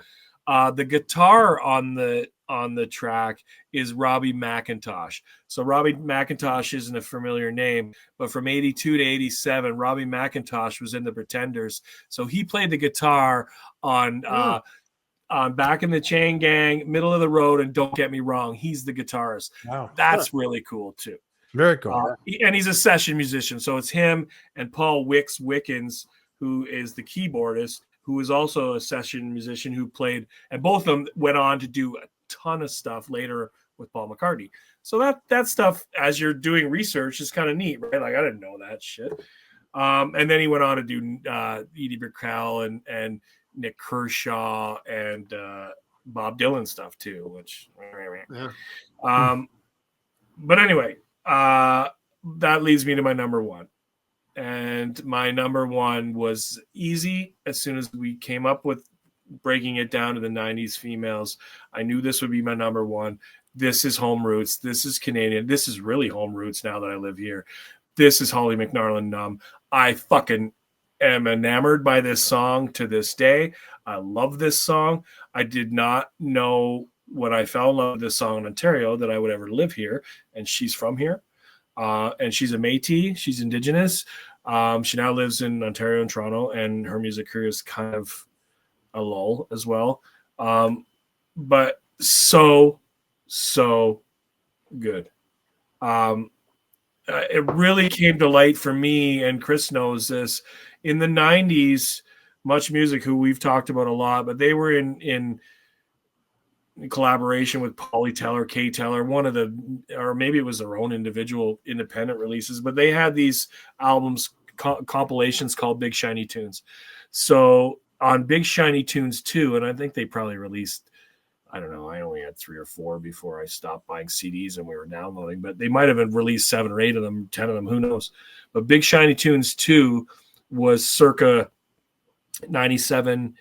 The guitar on the track is Robbie McIntosh. So Robbie McIntosh isn't a familiar name, but from 82 to 87, Robbie McIntosh was in the Pretenders. So he played the guitar on Back in the Chain Gang, Middle of the Road, and Don't Get Me Wrong. He's the guitarist. Wow. That's really cool too. Very cool. And he's a session musician. So it's him and Paul Wickens, who is the keyboardist, who is also a session musician who played, and both of them went on to do a ton of stuff later with Paul McCartney. So that stuff, as you're doing research, is kind of neat, right? Like, I didn't know that shit. And then he went on to do Edie Brickell and Nick Kershaw and Bob Dylan stuff too, which but anyway, that leads me to my number one. And my number one was easy. As soon as we came up with breaking it down to the 90s females, I knew this would be my number one. This is Home Roots. This is Canadian. This is really Home Roots now that I live here. This is Holly McNarland Numb. I fucking am enamored by this song to this day. I love this song. I did not know when I fell in love with this song in Ontario that I would ever live here. And she's from here. And she's a Métis. She's Indigenous. She now lives in Ontario and Toronto, and her music career is kind of a lull as well. But so good. It really came to light for me, and Chris knows this, in the 90s, Much Music, who we've talked about a lot, but they were in collaboration with Polly Teller, Kay Teller, one of the, or maybe it was their own individual independent releases, but they had these albums, compilations called Big Shiny Tunes. So on Big Shiny Tunes 2, and I think they probably released, I don't know, I only had 3 or 4 before I stopped buying CDs and we were downloading, but they might have released 7 or 8 of them, 10 of them, who knows. But Big Shiny Tunes 2 was circa 97,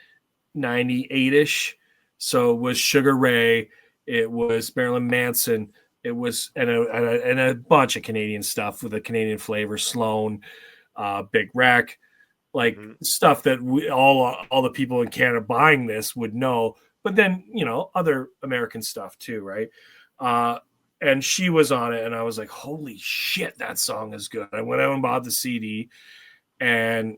98-ish. So it was Sugar Ray, it was Marilyn Manson, it was and a bunch of Canadian stuff with a Canadian flavor, Sloan, Big Wreck, like stuff that all the people in Canada buying this would know. But then, you know, other American stuff too, right? And she was on it, and I was like, holy shit, that song is good. I went out and bought the CD and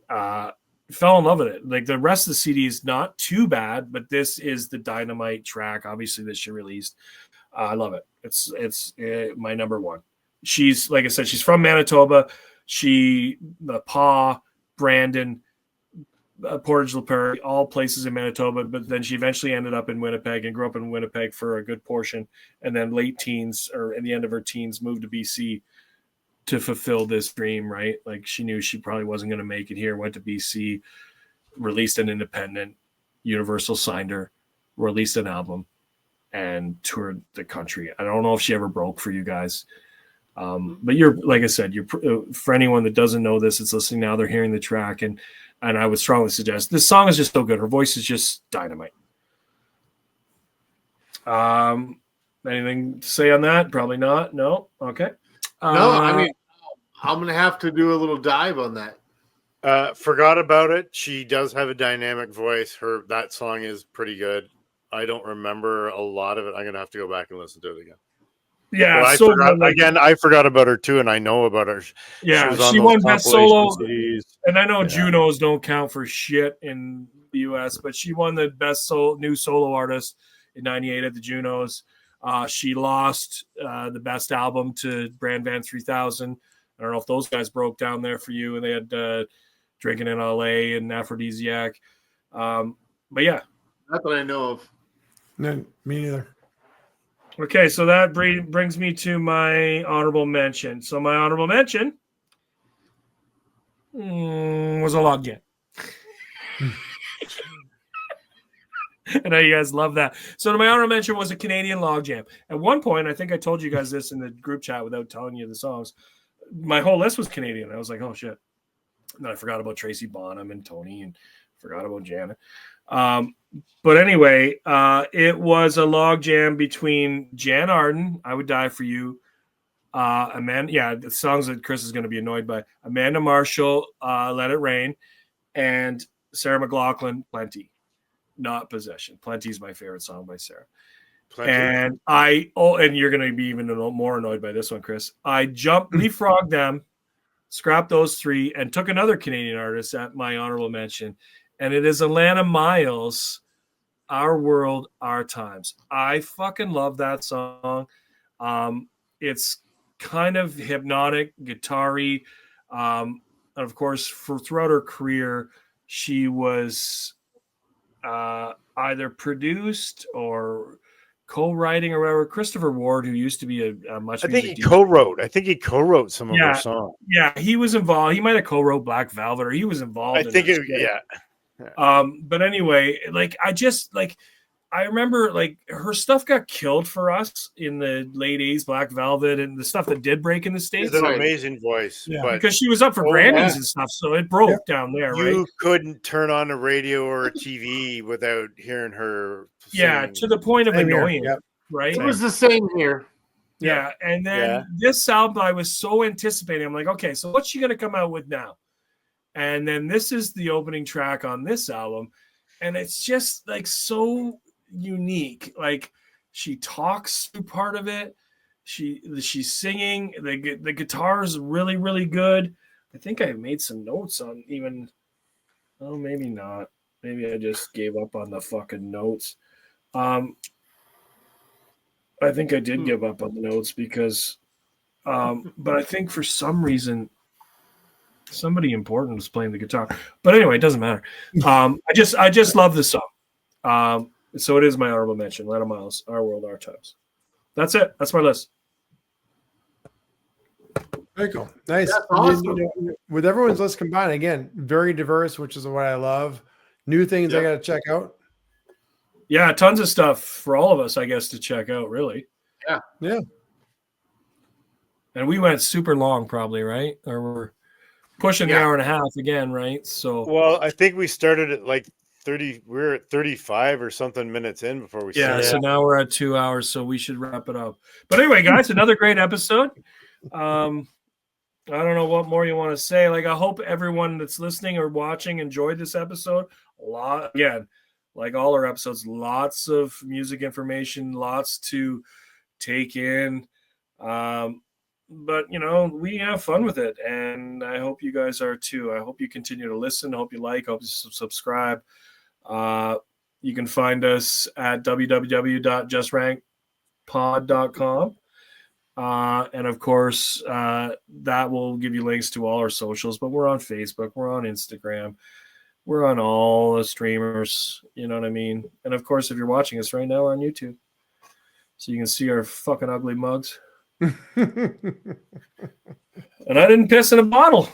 fell in love with it. Like the rest of the CD is not too bad, but this is the dynamite track, obviously, that she released. I love it. It's my number one. She's, like I said, she's from Manitoba. Brandon, Portage La Prairie, all places in Manitoba, but then she eventually ended up in Winnipeg and grew up in Winnipeg for a good portion. And then late teens, or in the end of her teens, moved to BC to fulfill this dream, right? Like she knew she probably wasn't going to make it here, went to BC, released an independent, Universal signed her, released an album, and toured the country. I don't know if she ever broke for you guys. But you're, like I said, you're, for anyone that doesn't know this, it's listening now, they're hearing the track, and I would strongly suggest this song is just so good. Her voice is just dynamite. Anything to say on that? Probably not. No. Okay. No, I mean, I'm going to have to do a little dive on that. Forgot about it. She does have a dynamic voice. That song is pretty good. I don't remember a lot of it. I'm going to have to go back and listen to it again. Yeah, I forgot about her too, and I know about her. Yeah, she won Best Solo, CDs. And I know Junos don't count for shit in the U.S., but she won the Best New Solo Artist in '98 at the Junos. She lost the Best Album to Brand Van 3000. I don't know if those guys broke down there for you, and they had Drinking in L.A. and Aphrodisiac. But yeah. Not that I know of. No, me neither. Okay, so that brings me to my honorable mention. So my honorable mention was a log jam. I know you guys love that. So my honorable mention was a Canadian log jam. At one point, I think I told you guys this in the group chat without telling you the songs. My whole list was Canadian. I was like, oh, shit. And then I forgot about Tracy Bonham and Tony and forgot about Janet. But anyway, it was a log jam between Jan Arden, I Would Die for You, the songs that Chris is going to be annoyed by, Amanda Marshall, Let It Rain, and Sarah McLachlan, Plenty, not Possession. Plenty is my favorite song by Sarah. Plenty. And and you're going to be even more annoyed by this one, Chris. I leapfrogged them, scrapped those 3, and took another Canadian artist at my honorable mention. And it is Alana Miles, Our World, Our Times. I fucking love that song. It's kind of hypnotic, guitar-y. And of course, throughout her career, she was either produced or co-writing or whatever. Christopher Ward, who used to be a much. I think he co-wrote. I think he co-wrote some of her songs. Yeah, he was involved. He might have co-wrote Black Velvet, or he was involved. I think But anyway, like I remember like her stuff got killed for us in the late 80s, Black Velvet, and the stuff that did break in the States. It's an amazing voice. Yeah. But because she was up for Grammys and stuff, so it broke down there, right? You couldn't turn on a radio or a TV without hearing her sing. Yeah, to the point of annoying, right? It was the same here. Yeah, and then this album I was so anticipating. I'm like, okay, so what's she going to come out with now? And then this is the opening track on this album, and it's just like so unique. Like she talks through part of it, she's singing, the guitar is really, really good. I think I made some notes on even, oh, maybe not, maybe I just gave up on the fucking notes. I think I did give up on the notes because but I think for some reason somebody important was playing the guitar. But anyway, it doesn't matter. I just love this song. So it is my honorable mention. Lana Miles, Our World, Our Times. That's it. That's my list. Very cool. Nice. That's awesome. With everyone's list combined, again, very diverse, which is what I love. New things I got to check out. Yeah, tons of stuff for all of us, I guess, to check out, really. Yeah. Yeah. And we went super long, probably, right? Or we're pushing the hour and a half again, right? So, well, I think we started at like 30. We're at 35 or something minutes in before we started. So now we're at 2 hours, so we should wrap it up. But anyway, guys, another great episode. I don't know what more you want to say. Like, I hope everyone that's listening or watching enjoyed this episode. Again, like all our episodes, lots of music information, lots to take in. But, you know, we have fun with it, and I hope you guys are too. I hope you continue to listen. I hope you like. I hope you subscribe. You can find us at www.justrankpod.com. And, of course, that will give you links to all our socials. But we're on Facebook. We're on Instagram. We're on all the streamers. You know what I mean? And, of course, if you're watching us right now, we're on YouTube. So you can see our fucking ugly mugs. And I didn't piss in a bottle.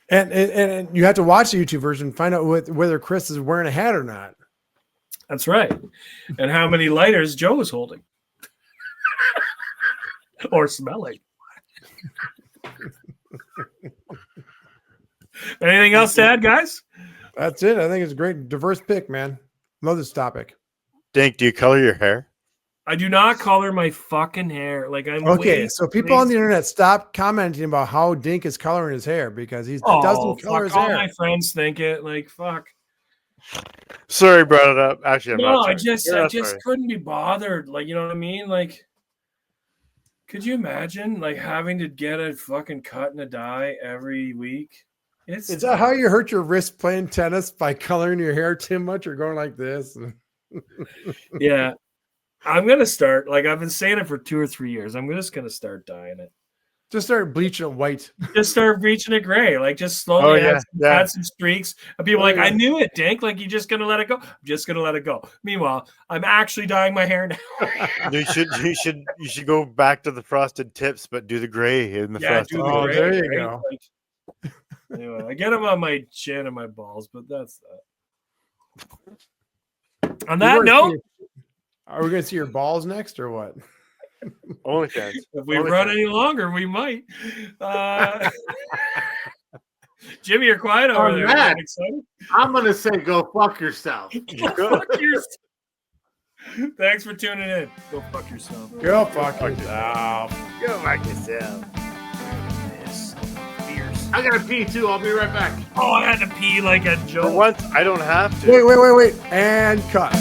And you have to watch the YouTube version, find out whether Chris is wearing a hat or not. That's right. And how many lighters Joe is holding. Or smelling. Anything else to add, guys? That's it. I think it's a great, diverse pick, man. Love this topic. Dink, do you color your hair? I do not color my fucking hair. Like I'm okay. So people on the internet, stop commenting about how Dink is coloring his hair because he doesn't color his hair. All my friends think it. Like fuck. Sorry, brought it up. Actually, I'm not I just couldn't be bothered. Like you know what I mean? Like, could you imagine like having to get a fucking cut and a dye every week? Is that how you hurt your wrist playing tennis by coloring your hair too much or going like this? Yeah. I'm going to start, like I've been saying it for 2 or 3 years. I'm just going to start dyeing it. Just start bleaching it white. Just start bleaching it gray. Like just slowly add some streaks. And people are like, I knew it, Dink. Like, you're just going to let it go. I'm just going to let it go. Meanwhile, I'm actually dyeing my hair now. You should go back to the frosted tips, but do the gray in the frosted. Gray, there you go. Like, anyway, I get them on my chin and my balls, but that's that. On that note, are we going to see your balls next or what? OnlyFans. If we run any longer, we might. Jimmy, you're quiet over there. Matt, I'm going to say go fuck yourself. Thanks for tuning in. Go fuck yourself. Go fuck yourself. Go fuck yourself. I got to pee too. I'll be right back. Oh, I had to pee like a joke. For once, I don't have to. Wait. And cut.